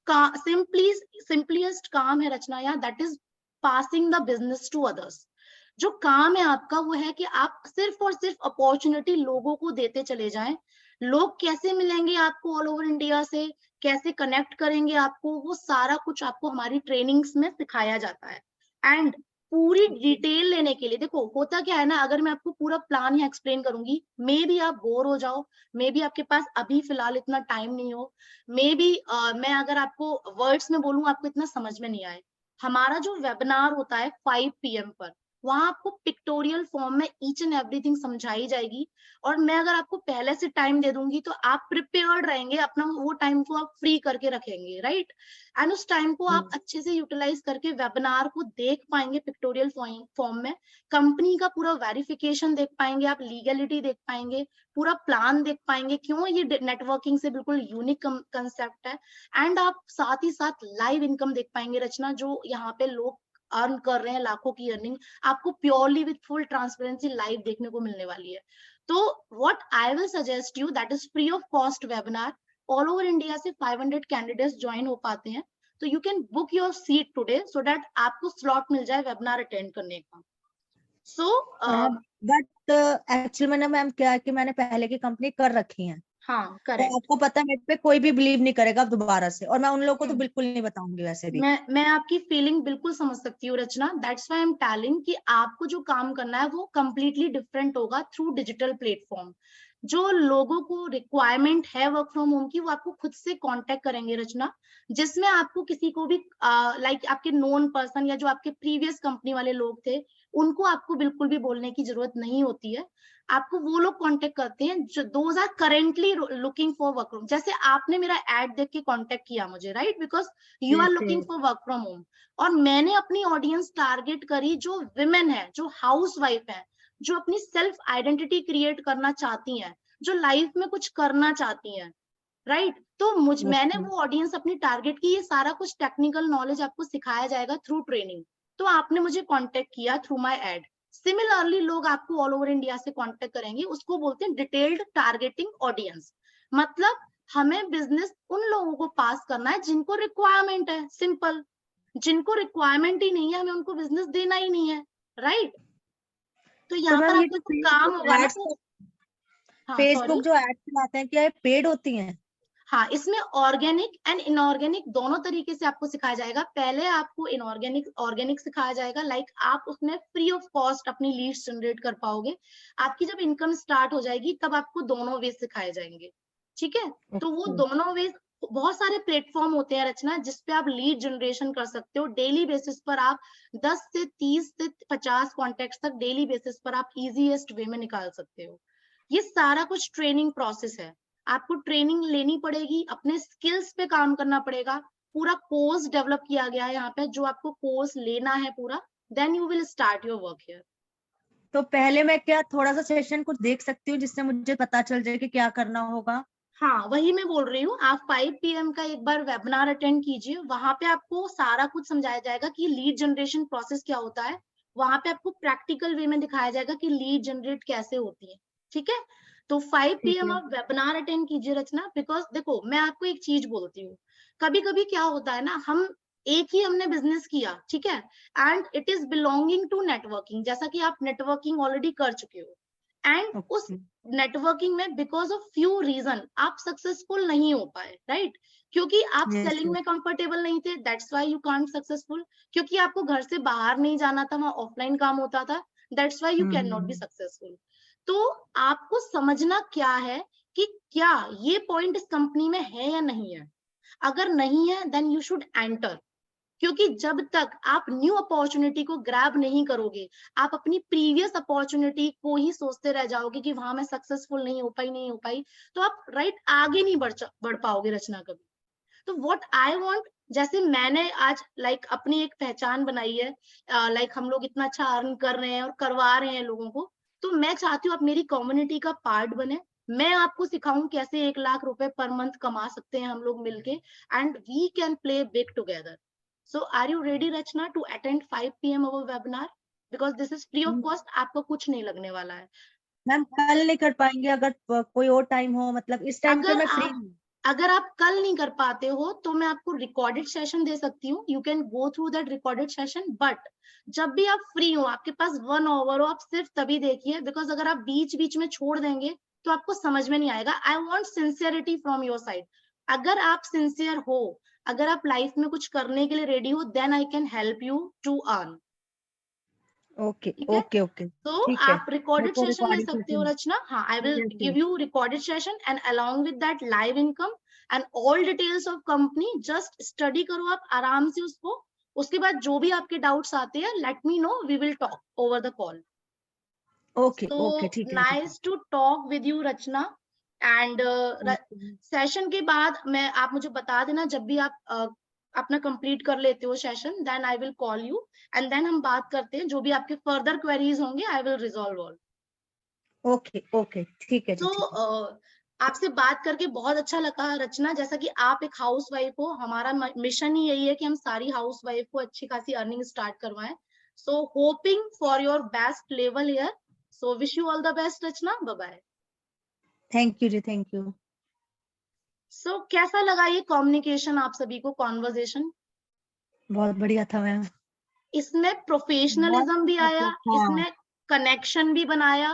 काम है रचना यहाँ, that is passing the business to others. जो काम है आपका वो है कि आप सिर्फ और सिर्फ अपॉर्चुनिटी लोगों को देते चले जाएं. लोग कैसे मिलेंगे आपको ऑल ओवर इंडिया से, कैसे कनेक्ट करेंगे आपको, वो सारा कुछ आपको हमारी ट्रेनिंग्स में सिखाया जाता है. एंड पूरी डिटेल लेने के लिए, देखो होता क्या है ना, अगर मैं आपको पूरा प्लान यहाँ एक्सप्लेन करूंगी, मे बी आप बोर हो जाओ, मे बी आपके पास अभी फिलहाल इतना टाइम नहीं हो, मे बी मैं अगर आपको वर्ड्स में बोलूं आपको इतना समझ में नहीं आए. हमारा जो वेबिनार होता है 5 PM पर, वहां आपको पिक्टोरियल फॉर्म में ईच एंड एवरीथिंग समझाई जाएगी. और मैं अगर आपको पहले से टाइम दे दूंगी तो आप प्रिपेयर्ड रहेंगे, अपना वो टाइम को आप फ्री करके रखेंगे, राइट? एंड उस टाइम को आप अच्छे से यूटिलाइज करके वेबिनार को देख पाएंगे पिक्टोरियल फॉर्म में, कंपनी का पूरा वेरिफिकेशन देख पाएंगे, आप लीगलिटी देख पाएंगे, पूरा प्लान देख पाएंगे, क्यों ये नेटवर्किंग से बिल्कुल यूनिक कंसेप्ट है. एंड आप साथ ही साथ लाइव इनकम देख पाएंगे रचना, जो यहाँ पे लोग अर्न कर रहे हैं, लाखों की अर्निंग आपको purely with full transparency live देखने को मिलने वाली है. तो what I will suggest you, that is free of cost webinar. All over India से 500 कैंडिडेट्स ज्वाइन हो पाते हैं, तो you can book your seat today so that आपको स्लॉट मिल जाए वेबिनार अटेंड करने का. सो बट एक्चुअली मैंने मैम क्या है कि मैंने पहले की कंपनी कर रखी है, हाँ, तो करेक्ट. आपको पता है मेरे पे कोई भी बिलीव नहीं करेगा दोबारा से, और मैं उन लोगों को तो बिल्कुल नहीं बताऊंगी वैसे भी। मैं आपकी फीलिंग बिल्कुल समझ सकती हूँ Rachna. That's why I am telling कि आपको जो काम करना है वो कंप्लीटली डिफरेंट होगा थ्रू डिजिटल प्लेटफॉर्म. जो लोगों को रिक्वायरमेंट है वर्क फ्रॉम होम की, वो आपको खुद से कांटेक्ट करेंगे रचना, जिसमें आपको किसी को भी लाइक आपके नोन पर्सन या जो आपके प्रीवियस कंपनी वाले लोग थे, उनको आपको बिल्कुल भी बोलने की जरूरत नहीं होती है. आपको वो लोग कांटेक्ट करते हैं जो those are currently looking for work from. जैसे आपने मेरा एड देख के कांटेक्ट किया मुझे, right? Because you are yes looking yes. For work from home. और मैंने अपनी ऑडियंस टारगेट करी जो विमेन है, जो हाउस वाइफ है, जो अपनी सेल्फ आइडेंटिटी क्रिएट करना चाहती हैं, जो लाइफ में कुछ करना चाहती हैं, राइट? तो मैंने वो ऑडियंस अपनी टारगेट की. ये सारा कुछ टेक्निकल नॉलेज आपको सिखाया जाएगा थ्रू ट्रेनिंग. तो आपने मुझे कांटेक्ट किया थ्रू माय एड. सिमिलरली लोग आपको ऑल ओवर इंडिया से कांटेक्ट करेंगे, उसको बोलते हैं डिटेल्ड टारगेटिंग ऑडियंस. मतलब हमें बिजनेस उन लोगों को पास करना है जिनको रिक्वायरमेंट है, सिंपल. जिनको रिक्वायरमेंट ही नहीं है, हमें उनको बिजनेस देना ही नहीं है, राइट? तो तो यहाँ पर मैम ये आपका जो जो काम होगा ना, तो हाँ फेसबुक सॉरी, जो एड्स चलाते हैं, क्या ये पेड होती हैं? हाँ, इसमें ऑर्गेनिक एंड इनऑर्गेनिक दोनों तरीके से आपको सिखाया जाएगा। पहले आपको इनऑर्गेनिक, ऑर्गेनिक सिखाया जाएगा, लाइक आप उसमें फ्री ऑफ कॉस्ट अपनी लीड्स जनरेट कर पाओगे। आपकी जब इनकम स्टार्ट हो जाएगी तब आपको दोनों वे सिखाए जाएंगे, ठीक है? तो वो ओके। दोनों वे, बहुत सारे प्लेटफॉर्म होते हैं रचना, जिसपे आप लीड जनरेशन कर सकते हो। डेली बेसिस पर आप 10 से 30 से 50 कॉन्टेक्ट तक डेली बेसिस पर आप इजीएस्ट वे में निकाल सकते हो। ये सारा कुछ ट्रेनिंग प्रोसेस है। आपको ट्रेनिंग लेनी पड़ेगी, अपने स्किल्स पे काम करना पड़ेगा। पूरा कोर्स डेवलप किया गया है यहाँ पे, जो आपको कोर्स लेना है पूरा, then you will start your work here. तो पहले मैं क्या थोड़ा सा सेशन कुछ देख सकती हूँ जिससे मुझे पता चल जाए कि क्या करना होगा? हाँ, वही मैं बोल रही हूँ, आप 5 PM का एक बार वेबिनार अटेंड कीजिए। वहां पे आपको सारा कुछ समझाया जाएगा कि लीड जनरेशन प्रोसेस क्या होता है। वहां पे आपको प्रैक्टिकल वे में दिखाया जाएगा कि लीड जनरेट कैसे होती है, ठीक है? तो 5 ठीक PM है। आप वेबिनार अटेंड कीजिए रचना, बिकॉज देखो मैं आपको एक चीज बोलती हूँ, कभी कभी क्या होता है ना, हम एक ही हमने बिजनेस किया, ठीक है, and it is belonging to networking, जैसा कि आप नेटवर्किंग ऑलरेडी कर चुके हो, एंड उस ओके। नेटवर्किंग में बिकॉज ऑफ फ्यू रीजन आप सक्सेसफुल नहीं हो पाए, राइट? क्योंकि आप यस सेलिंग यस। में कंफर्टेबल नहीं थे, that's why you can't successful. क्योंकि आपको घर से बाहर नहीं जाना था, वहां ऑफलाइन काम होता था, that's why you can not be hmm. Successful. तो आपको समझना क्या है कि क्या ये पॉइंट इस कंपनी में है या नहीं है। अगर नहीं है देन यू शुड एंटर, क्योंकि जब तक आप न्यू अपॉर्चुनिटी को ग्रैब नहीं करोगे, आप अपनी प्रीवियस अपॉर्चुनिटी को ही सोचते रह जाओगे कि वहां मैं सक्सेसफुल नहीं हो पाई, तो आप राइट आगे नहीं बढ़ पाओगे रचना कभी। तो व्हाट आई वांट, जैसे मैंने आज लाइक अपनी एक पहचान बनाई है, लाइक हम लोग इतना अच्छा अर्न कर रहे हैं और करवा रहे हैं लोगों को, तो मैं चाहती हूँ आप मेरी कम्युनिटी का पार्ट बने। मैं आपको सिखाऊं कैसे 1 लाख रुपए पर मंथ कमा सकते हैं हम लोग मिलके, and we can play big together. So are you ready, Rachna, to attend 5 PM our webinar? Because this is free of cost, आपको कुछ नहीं लगने वाला है। मैम कल नहीं कर पाएंगे? अगर कोई और टाइम हो, मतलब इस टाइम पे अगर मैं फ्री आप हूँ। अगर आप कल नहीं कर पाते हो तो मैं आपको रिकॉर्डेड सेशन दे सकती हूँ, you can go through that recorded session, but जब भी आप फ्री हो, आपके पास 1 आवर हो, आप सिर्फ तभी देखिए, बिकॉज अगर आप बीच बीच में छोड़ देंगे तो आपको समझ में नहीं आएगा। I want sincerity from your side. अगर आप सिंसियर हो, अगर आप लाइफ में कुछ करने के लिए रेडी हो, then I can help you to earn, okay ठीक है? Okay okay. तो ठीक है। आप मेरे रिकॉर्डेड को सेशन ले रिकॉर्डिंग सकते हो सेशन। रचना। हाँ, I will yes give yes. You recorded session and along with that live income and all details of company. Just study करो आप आराम से उसको। उसके बाद जो भी आपके डाउट्स आते हैं, let me know, we will talk over the call. Okay so okay. ठीक है ठीक है। Nice to talk with you Rachna. And okay. Session के बाद मैं, आप मुझे बता देना जब भी आप अपना कंप्लीट कर लेते हो session, then I will call you and then हम बात करते हैं, जो भी आपके फर्दर क्वेरीज होंगे I will resolve all. Okay okay. ठीक है जी, तो ठीक है। आपसे बात करके बहुत अच्छा लगा रचना। जैसा कि आप एक हाउस वाइफ हो, हमारा मिशन ही यही है कि हम सारी हाउस वाइफ को अच्छी खासी अर्निंग स्टार्ट करवाएं। So hoping for your best level here. So wish you all the best Rachna, bye bye. Thank you ji, thank you. So कैसा लगा ये कम्युनिकेशन आप सभी को, कॉन्वर्जेशन? बहुत बढ़िया था मैम। इसमें बहुत प्रोफेशनलिज्म भी आया, मतलब हाँ। इसमें कनेक्शन भी बनाया।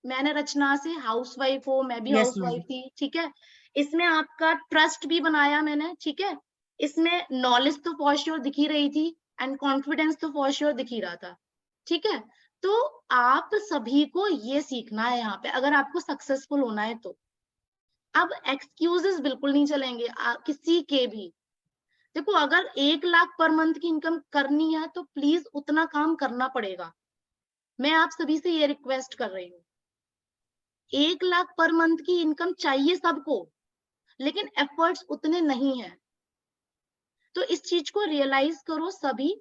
मैंने रचना से, हाउस वाइफ हो, मैं भी यस हाउस मैम। वाइफ थी, ठीक है? इसमें आपका ट्रस्ट भी बनाया मैंने, ठीक है? इसमें नॉलेज तो फॉर श्योर दिख ही रही थी एंड कॉन्फिडेंस तो फॉर श्योर दिख ही रहा था, ठीक है? तो आप सभी को ये सीखना है यहाँ पे, अगर आपको सक्सेसफुल होना है तो। अब एक्सक्यूजेस बिल्कुल नहीं चलेंगे किसी के भी। देखो, अगर 1 लाख पर मंथ की इनकम करनी है तो प्लीज उतना काम करना पड़ेगा। मैं आप सभी से ये रिक्वेस्ट कर रही हूँ, 1 लाख पर मंथ की इनकम चाहिए सबको, लेकिन एफर्ट्स उतने नहीं है। तो इस चीज को रियलाइज करो सभी,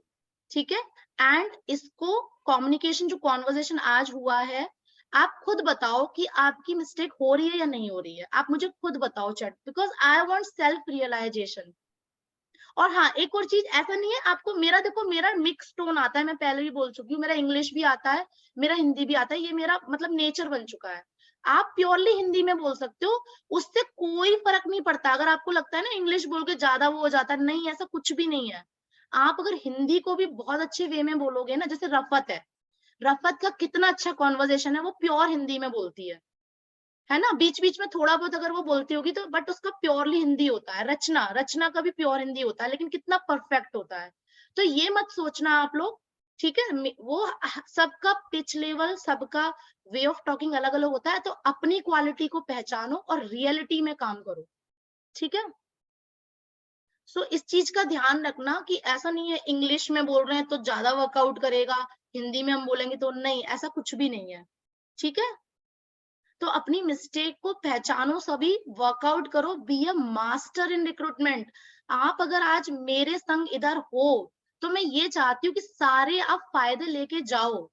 ठीक है? एंड इसको, कम्युनिकेशन जो कॉन्वर्जेशन आज हुआ है, आप खुद बताओ कि आपकी मिस्टेक हो रही है या नहीं हो रही है। आप मुझे खुद बताओ chat, because I want self realization. और हाँ, एक और चीज, ऐसा नहीं है आपको मेरा, देखो मेरा मिक्स टोन आता है, मैं पहले भी बोल चुकी हूँ, मेरा इंग्लिश भी आता है, मेरा हिंदी भी आता है, ये मेरा मतलब नेचर बन चुका है। आप प्योरली हिंदी में बोल सकते हो, उससे कोई फर्क नहीं पड़ता। अगर आपको लगता है ना इंग्लिश बोल के ज्यादा वो हो जाता है, नहीं, ऐसा कुछ भी नहीं है। आप अगर हिंदी को भी बहुत अच्छे वे में बोलोगे ना, जैसे रफत है, रफत का कितना अच्छा कॉन्वर्जेशन है, वो प्योर हिंदी में बोलती है ना, बीच बीच में थोड़ा बहुत अगर वो बोलती होगी तो, बट उसका प्योरली हिंदी होता है। रचना, रचना का भी प्योर हिंदी होता है, लेकिन कितना परफेक्ट होता है। तो ये मत सोचना आप लोग, ठीक है, वो सबका पिच लेवल, सबका वे ऑफ टॉकिंग अलग अलग होता है, तो अपनी क्वालिटी को पहचानो और रियलिटी में काम करो, ठीक है। सो इस चीज का ध्यान रखना कि ऐसा नहीं है इंग्लिश में बोल रहे हैं तो ज्यादा वर्कआउट करेगा, हिंदी में हम बोलेंगे तो नहीं, ऐसा कुछ भी नहीं है, ठीक है। तो अपनी मिस्टेक को पहचानो, सभी वर्कआउट करो, be a master in recruitment. आप अगर आज मेरे संग इधर हो, तो मैं ये चाहती हूँ कि सारे आप फायदे लेके जाओ।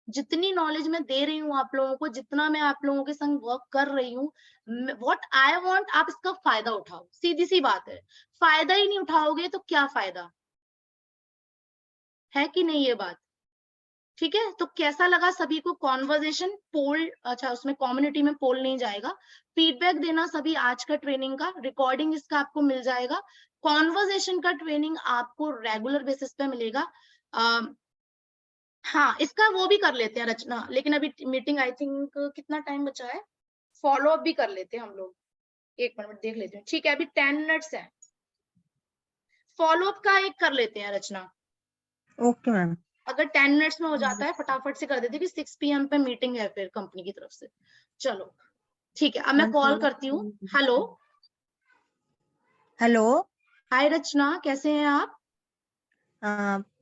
जितनी नॉलेज मैं दे रही हूँ आप लोगों को, जितना मैं आप लोगों के संग वर्क कर रही हूँ, व्हाट आई वांट, आप इसका फायदा उठाओ, सीधी सी बात है। फायदा ही नहीं उठाओगे तो क्या फायदा है कि नहीं, ये बात ठीक है। तो कैसा लगा सभी को कॉन्वर्जेशन पोल? अच्छा, उसमें कम्युनिटी में पोल नहीं जाएगा, फीडबैक देना सभी आज का ट्रेनिंग का, रिकॉर्डिंग इसका आपको मिल जाएगा। कॉन्वर्जेशन का ट्रेनिंग आपको रेगुलर बेसिस पे मिलेगा। हाँ, इसका वो भी कर लेते हैं रचना, लेकिन अभी मीटिंग आई थिंक कितना टाइम बचा है, फॉलो अप भी कर लेते हैं हम लोग। एक मिनट देख लेते हैं, ठीक है, अभी 10 मिनट्स है, फॉलो अप का एक कर लेते हैं रचना। Okay ma'am. अगर 10 मिनट्स में हो जाता है फटाफट से कर देते कि 6 PM पे मीटिंग है फिर कंपनी की तरफ से। चलो ठीक है, अब मैं कॉल करती हूँ। Hello, hello. हाय रचना, कैसे हैं आप?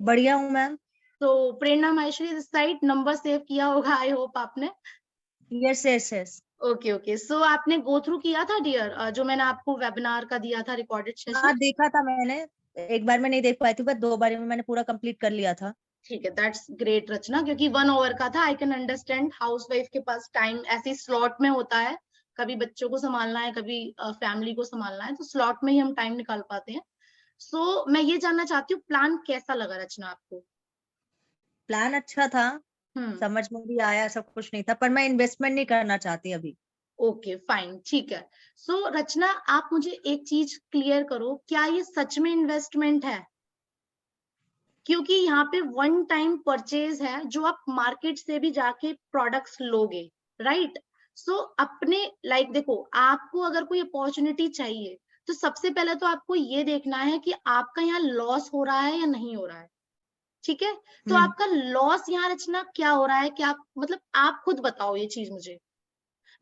बढ़िया हूँ मैम। तो Prerna Maheshwari this side, number save किया होगा आई होप आपने। Yes yes yes. Okay okay, so आपने गो थ्रू किया था डियर, जो मैंने आपको वेबिनार का दिया था रिकॉर्डेड सेशन? हाँ देखा था मैंने, एक बार में नहीं देख पाई थी, पर 2 बार में मैंने पूरा कंप्लीट कर लिया था। ठीक है, दैट्स ग्रेट रचना, क्योंकि 1 आवर का था। आई कैन अंडरस्टैंड हाउसवाइफ के पास टाइम ऐसी स्लॉट में होता है, कभी बच्चों को संभालना है, कभी फैमिली को संभालना है, तो स्लॉट में ही हम टाइम निकाल पाते हैं। सो मैं ये जानना चाहती हूँ, प्लान कैसा लगा रचना आपको? प्लान अच्छा था, हम्म, समझ में भी आया, सब कुछ नहीं था, पर मैं इन्वेस्टमेंट नहीं करना चाहती अभी। ओके फाइन, ठीक है। सो रचना, आप मुझे एक चीज क्लियर करो, क्या ये सच में इन्वेस्टमेंट है? क्योंकि यहाँ पे वन टाइम परचेज है, जो आप मार्केट से भी जाके प्रोडक्ट्स लोगे, राइट? सो अपने देखो, आपको अगर कोई अपॉर्चुनिटी चाहिए, तो सबसे पहले तो आपको ये देखना है कि आपका यहाँ लॉस हो रहा है या नहीं हो रहा है, ठीक है। तो हम्म। आपका लॉस यहाँ रचना क्या हो रहा है, क्या आप मतलब आप खुद बताओ ये चीज मुझे।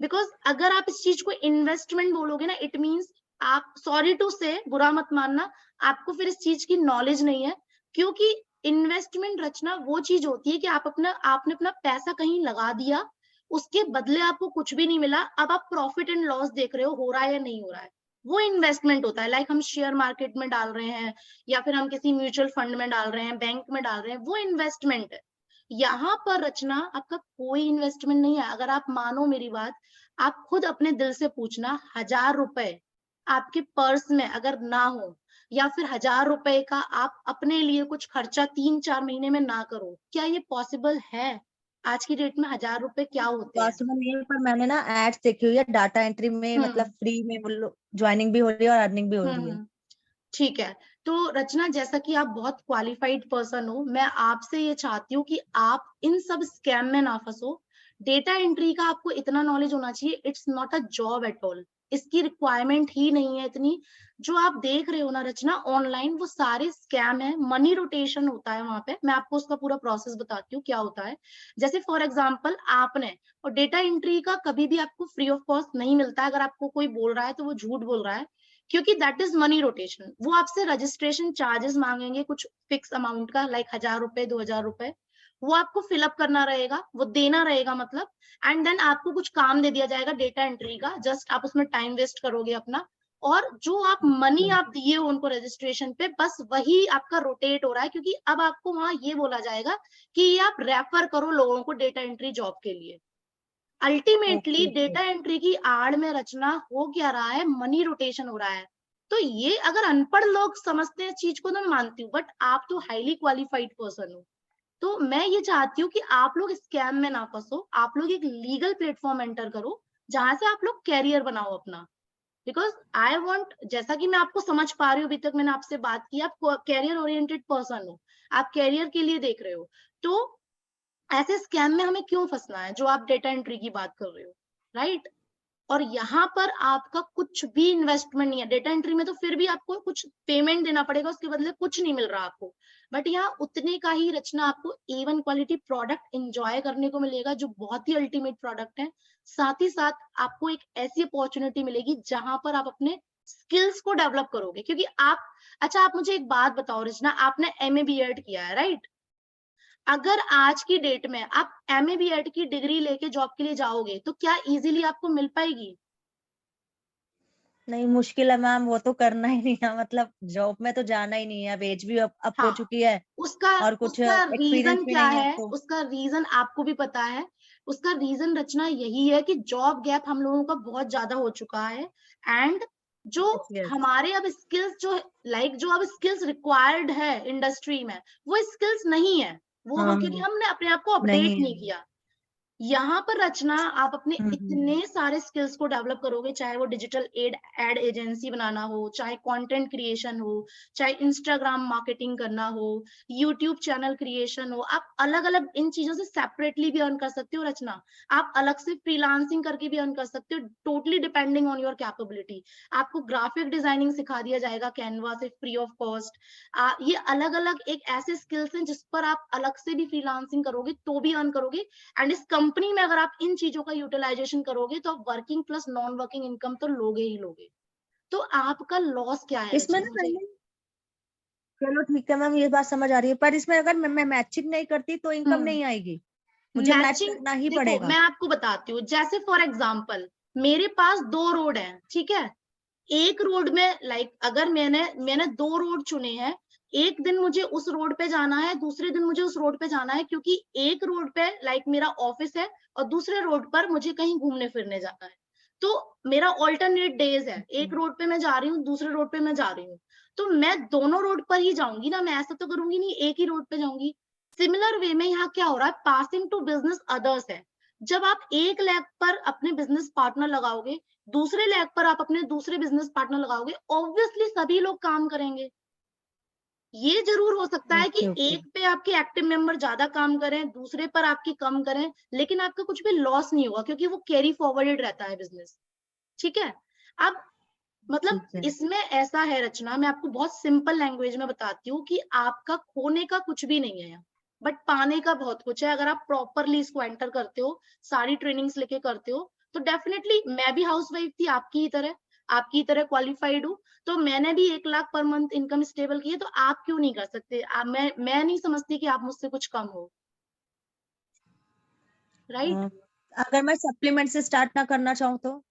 बिकॉज अगर आप इस चीज को इन्वेस्टमेंट बोलोगे ना, इट मीन्स, आप सॉरी टू से, बुरा मत मानना, आपको फिर इस चीज की नॉलेज नहीं है। क्योंकि इन्वेस्टमेंट रचना वो चीज होती है कि आपने अपना पैसा कहीं लगा दिया, उसके बदले आपको कुछ भी नहीं मिला, अब आप प्रॉफिट एंड लॉस देख रहे हो रहा है या नहीं हो रहा है, वो इन्वेस्टमेंट होता है। लाइक हम शेयर मार्केट में डाल रहे हैं, या फिर हम किसी म्यूचुअल फंड में डाल रहे हैं, बैंक में डाल रहे हैं, वो इन्वेस्टमेंट है। यहाँ पर रचना आपका कोई इन्वेस्टमेंट नहीं है। अगर आप मानो मेरी बात, आप खुद अपने दिल से पूछना, 1000 रुपए आपके पर्स में अगर ना हो, या फिर 1000 रुपए का आप अपने लिए कुछ खर्चा 3-4 महीने में ना करो, क्या ये पॉसिबल है? आज की डेट में 1000 रुपए क्या होते हैं? पॉसिबल नहीं है, पर मैंने ना एड्स देखी हुई है डाटा एंट्री में, मतलब हम्म फ्री में ज्वाइनिंग भी हो रही है और अर्निंग भी हो रही है। हम्म, ठीक है। तो रचना, जैसा कि आप बहुत क्वालिफाइड पर्सन हो, मैं आपसे ये चाहती हूँ कि आप इन सब स्कैम में ना फंसो। डेटा एंट्री का आपको इतना नॉलेज होना चाहिए, it's not a job at all, इसकी रिक्वायरमेंट ही नहीं है इतनी। जो आप देख रहे हो ना रचना ऑनलाइन, वो सारे स्कैम है, मनी रोटेशन होता है वहां पे। मैं आपको उसका पूरा प्रोसेस बताती हूँ क्या होता है। जैसे फॉर एग्जाम्पल आपने, और डेटा एंट्री का कभी भी आपको फ्री ऑफ कॉस्ट नहीं मिलता है, अगर आपको कोई बोल रहा है तो वो झूठ बोल रहा है, क्योंकि दैट इज मनी रोटेशन। वो आपसे रजिस्ट्रेशन चार्जेस मांगेंगे कुछ फिक्स अमाउंट का, लाइक 1000 रुपए 2000 रुपए, वो आपको फिलअप करना रहेगा, वो देना रहेगा मतलब। एंड देन आपको कुछ काम दे दिया जाएगा डेटा एंट्री का, जस्ट आप उसमें टाइम वेस्ट करोगे अपना, और जो आप मनी आप दिए हो उनको रजिस्ट्रेशन पे, बस वही आपका रोटेट हो रहा है, क्योंकि अब आपको वहां ये बोला जाएगा कि ये आप रेफर करो लोगों को डेटा एंट्री जॉब के लिए। Ultimately okay okay. Data entry की आड़ में रचना हो क्या रहा है, मनी रोटेशन हो रहा है। तो ये अगर अनपढ़ लोग समझते हैं इस चीज को तो मैं मानती हूँ, बट आप तो हाईली क्वालिफाइड पर्सन हो। तो मैं ये चाहती हूँ कि आप लोग स्कैम में ना फंसो, आप लोग एक लीगल प्लेटफॉर्म एंटर करो, जहां से आप लोग कैरियर बनाओ अपना। बिकॉज आई वॉन्ट, जैसा कि मैं आपको समझ पा रही हूँ, अभी तक मैंने आपसे बात की, आप कैरियर ओरिएंटेड पर्सन हो, आप कैरियर के लिए देख रहे हो, तो ऐसे स्कैम में हमें क्यों फंसना है, जो आप डेटा एंट्री की बात कर रहे हो, राइट? और यहाँ पर आपका कुछ भी इन्वेस्टमेंट नहीं है। डेटा एंट्री में तो फिर भी आपको कुछ पेमेंट देना पड़ेगा, उसके बदले कुछ नहीं मिल रहा आपको, बट यहाँ उतने का ही रचना आपको A1 क्वालिटी प्रोडक्ट एंजॉय करने को मिलेगा, जो बहुत ही अल्टीमेट प्रोडक्ट है। साथ ही साथ आपको एक ऐसी अपॉर्चुनिटी मिलेगी जहां पर आप अपने स्किल्स को डेवलप करोगे, क्योंकि आप, अच्छा आप मुझे एक बात बताओ रचना, आपने MA B.Ed किया है, राइट? अगर आज की डेट में आप MA B.Ed की डिग्री लेके जॉब के लिए जाओगे, तो क्या इजीली आपको मिल पाएगी? नहीं, मुश्किल है मैम, वो तो करना ही नहीं है, मतलब जॉब में तो जाना ही नहीं है, अब एज भी अप हो हाँ, चुकी है उसका और कुछ उसका एक्सपीरियंस रीजन भी क्या नहीं है है? तो। उसका रीजन आपको भी पता है। उसका रीजन रचना यही है कि जॉब गैप हम लोगों का बहुत ज्यादा हो चुका है, एंड जो यस यस। हमारे अब स्किल्स जो जो अब स्किल्स रिक्वायर्ड है इंडस्ट्री में, वो स्किल्स नहीं है। वो हाँ हम, क्योंकि हमने अपने आप को अपडेट नहीं नहीं है। किया। यहाँ पर रचना आप अपने हम्म। इतने सारे स्किल्स को डेवलप करोगे, चाहे वो डिजिटल एड एजेंसी बनाना हो, चाहे कंटेंट क्रिएशन हो, चाहे इंस्टाग्राम मार्केटिंग करना हो, यूट्यूब चैनल क्रिएशन हो। आप अलग अलग इन चीजों से सेपरेटली भी अर्न कर सकते हो रचना। आप अलग से फ्रीलांसिंग करके भी अर्न कर सकते हो, totally depending on your capability. आपको ग्राफिक डिजाइनिंग सिखा दिया जाएगा कैनवा से फ्री ऑफ कॉस्ट। ये अलग अलग एक ऐसे स्किल्स हैं जिस पर आप अलग से भी फ्रीलांसिंग करोगे तो भी अर्न करोगे, एंड इस कंपनी में अगर आप इन चीजों का यूटिलाइजेशन करोगे तो आप working plus non working income तो लोगे ही लोगे। तो आपका लॉस क्या है इसमें रचना, ना मुझे? मैंने, चलो ठीक है मैम, ये बात समझ आ रही है, पर इसमें अगर मैं मैचिंग नहीं करती तो इनकम हम्म, नहीं आएगी, मुझे मैच मैचिंग, करना ही देखो पड़ेगा। मैं आपको बताती हूँ, जैसे फॉर एग्जाम्पल मेरे पास 2 रोड हैं, ठीक है? एक रोड में अगर मैंने 2 रोड चुने हैं, एक दिन मुझे उस रोड पे जाना है, दूसरे दिन मुझे उस रोड पे जाना है, क्योंकि एक रोड पे मेरा ऑफिस है और दूसरे रोड पर मुझे कहीं घूमने फिरने जाना है। तो मेरा ऑल्टरनेट डेज है, एक रोड पे मैं जा रही हूँ, दूसरे रोड पे मैं जा रही हूँ, तो मैं दोनों रोड पर ही जाऊंगी ना, मैं ऐसा तो करूंगी नहीं एक ही रोड पे जाऊंगी। सिमिलर वे में यहाँ क्या हो रहा है, पासिंग टू बिजनेस अदर्स है। जब आप एक लेग पर अपने बिजनेस पार्टनर लगाओगे, दूसरे लेग पर आप अपने दूसरे बिजनेस पार्टनर लगाओगे, ऑब्वियसली सभी लोग काम करेंगे। ये जरूर हो सकता है कि ओके ओके। एक पे आपके एक्टिव मेंबर ज्यादा काम करें, दूसरे पर आपके कम करें, लेकिन आपका कुछ भी लॉस नहीं होगा, क्योंकि वो कैरी फॉरवर्डेड रहता है बिजनेस। ठीक है? अब मतलब ठीक है। इसमें ऐसा है रचना, मैं आपको बहुत सिंपल लैंग्वेज में बताती हूँ कि आपका खोने का कुछ भी नहीं है यहाँ, बट पाने का बहुत कुछ है। अगर आप प्रॉपरली इसको एंटर करते हो, सारी ट्रेनिंग्स लेके करते हो, तो डेफिनेटली, मैं भी हाउसवाइफ थी आपकी ही तरह क्वालिफाइड हूँ, तो मैंने भी 1 lakh per month income stable की है, तो आप क्यों नहीं कर सकते? मैं नहीं समझती कि आप मुझसे कुछ कम हो, राइट? अ, अगर मैं सप्लीमेंट से स्टार्ट ना करना चाहूँ तो?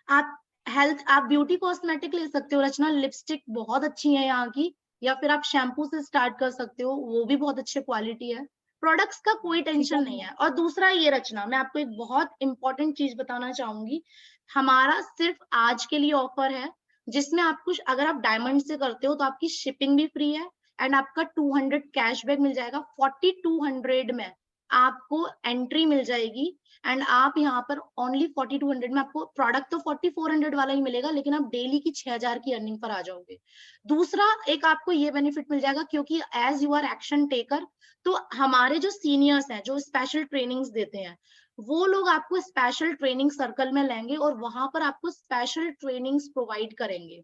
आप ब्यूटी कॉस्मेटिक ले सकते हो रचना, लिपस्टिक बहुत अच्छी है यहाँ की, या फिर आप शैम्पू से स्टार्ट कर सकते हो, वो भी बहुत अच्छे क्वालिटी है। प्रोडक्ट्स का कोई ठीक टेंशन है। नहीं है। और दूसरा ये रचना, मैं आपको एक बहुत इंपॉर्टेंट चीज बताना चाहूंगी, हमारा सिर्फ आज के लिए ऑफर है, जिसमें आप कुछ, अगर आप डायमंड से करते हो तो आपकी शिपिंग भी फ्री है, एंड आपका 200 कैशबैक मिल जाएगा। 4200 में आपको एंट्री मिल जाएगी, एंड आप यहाँ पर ओनली 4200 में, आपको प्रोडक्ट तो 4400 वाला ही मिलेगा, लेकिन आप डेली की 6000 की अर्निंग पर आ जाओगे। दूसरा एक आपको ये बेनिफिट मिल जाएगा, क्योंकि as you are action taker, तो हमारे जो सीनियर्स हैं, जो स्पेशल ट्रेनिंग्स देते हैं, वो लोग आपको स्पेशल ट्रेनिंग सर्कल में लेंगे और वहां पर आपको स्पेशल ट्रेनिंग्स प्रोवाइड करेंगे।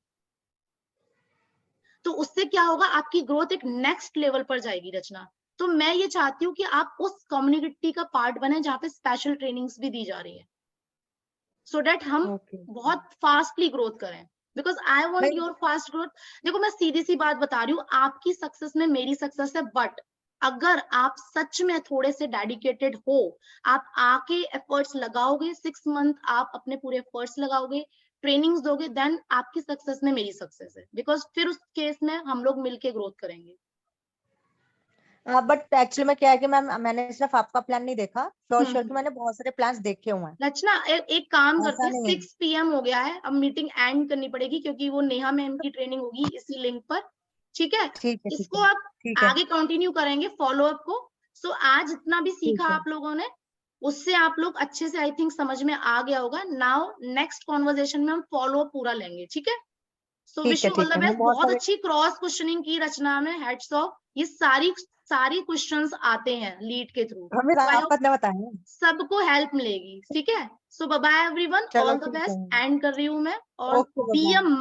तो उससे क्या होगा, आपकी ग्रोथ एक नेक्स्ट लेवल पर जाएगी रचना। तो मैं ये चाहती हूँ कि आप उस कम्युनिटी का पार्ट बने जहाँ पे स्पेशल ट्रेनिंग्स भी दी जा रही है, सो डेट हम ओके। बहुत फास्टली ग्रोथ करें, बिकॉज आई वॉन्ट नहीं। Your fast growth. देखो मैं सीधी सी बात बता रही हूँ, आपकी सक्सेस में मेरी सक्सेस है, बट अगर आप सच में थोड़े से डेडिकेटेड हो, आप आके एफर्ट्स लगाओगे, 6 मंथ आप अपने पूरे एफर्ट्स लगाओगे, ट्रेनिंग्स दोगे, देन आपकी सक्सेस में मेरी सक्सेस है, बिकॉज फिर उस केस में हम लोग मिलके ग्रोथ करेंगे। बट एक्चुअली में क्या है कि मैम, मैंने सिर्फ आपका प्लान नहीं देखा, श्योर श्योर कि हम्म। मैंने बहुत सारे प्लान्स देखे हुए हैं। रचना एक काम करते ऐसा हैं, नहीं है। 6 PM हो गया है, अब मीटिंग एंड करनी पड़ेगी, क्योंकि वो नेहा मैम की ट्रेनिंग होगी इसी लिंक पर। ठीक है? ठीक है ठीक इसको है। आप ठीक है। आगे कंटिन्यू करेंगे, फॉलो अप को। सो आज जितना भी सीखा ठीक है। आप लोगों ने, उससे आप लोग अच्छे से आई थिंक समझ में आ गया होगा। नाउ नेक्स्ट कॉन्वर्जेशन में हम फॉलो पूरा लेंगे, ठीक है। सो विश यू ऑल द ठीक है, मैं बेस्ट। बहुत बहुत सारे अच्छी क्रॉस क्वेश्चनिंग की रचना में, हेड्स ऑफ। ये सारी सारी क्वेश्चंस आते हैं लीड के थ्रू, हमें तो आई आप होप पता बताएं। सबको हेल्प मिलेगी, ठीक है। सो बाय बाय एवरीवन, चलो ऑल द ठीक बेस्ट। है, एंड कर रही हूँ मैं, और ओके बी बाय। अ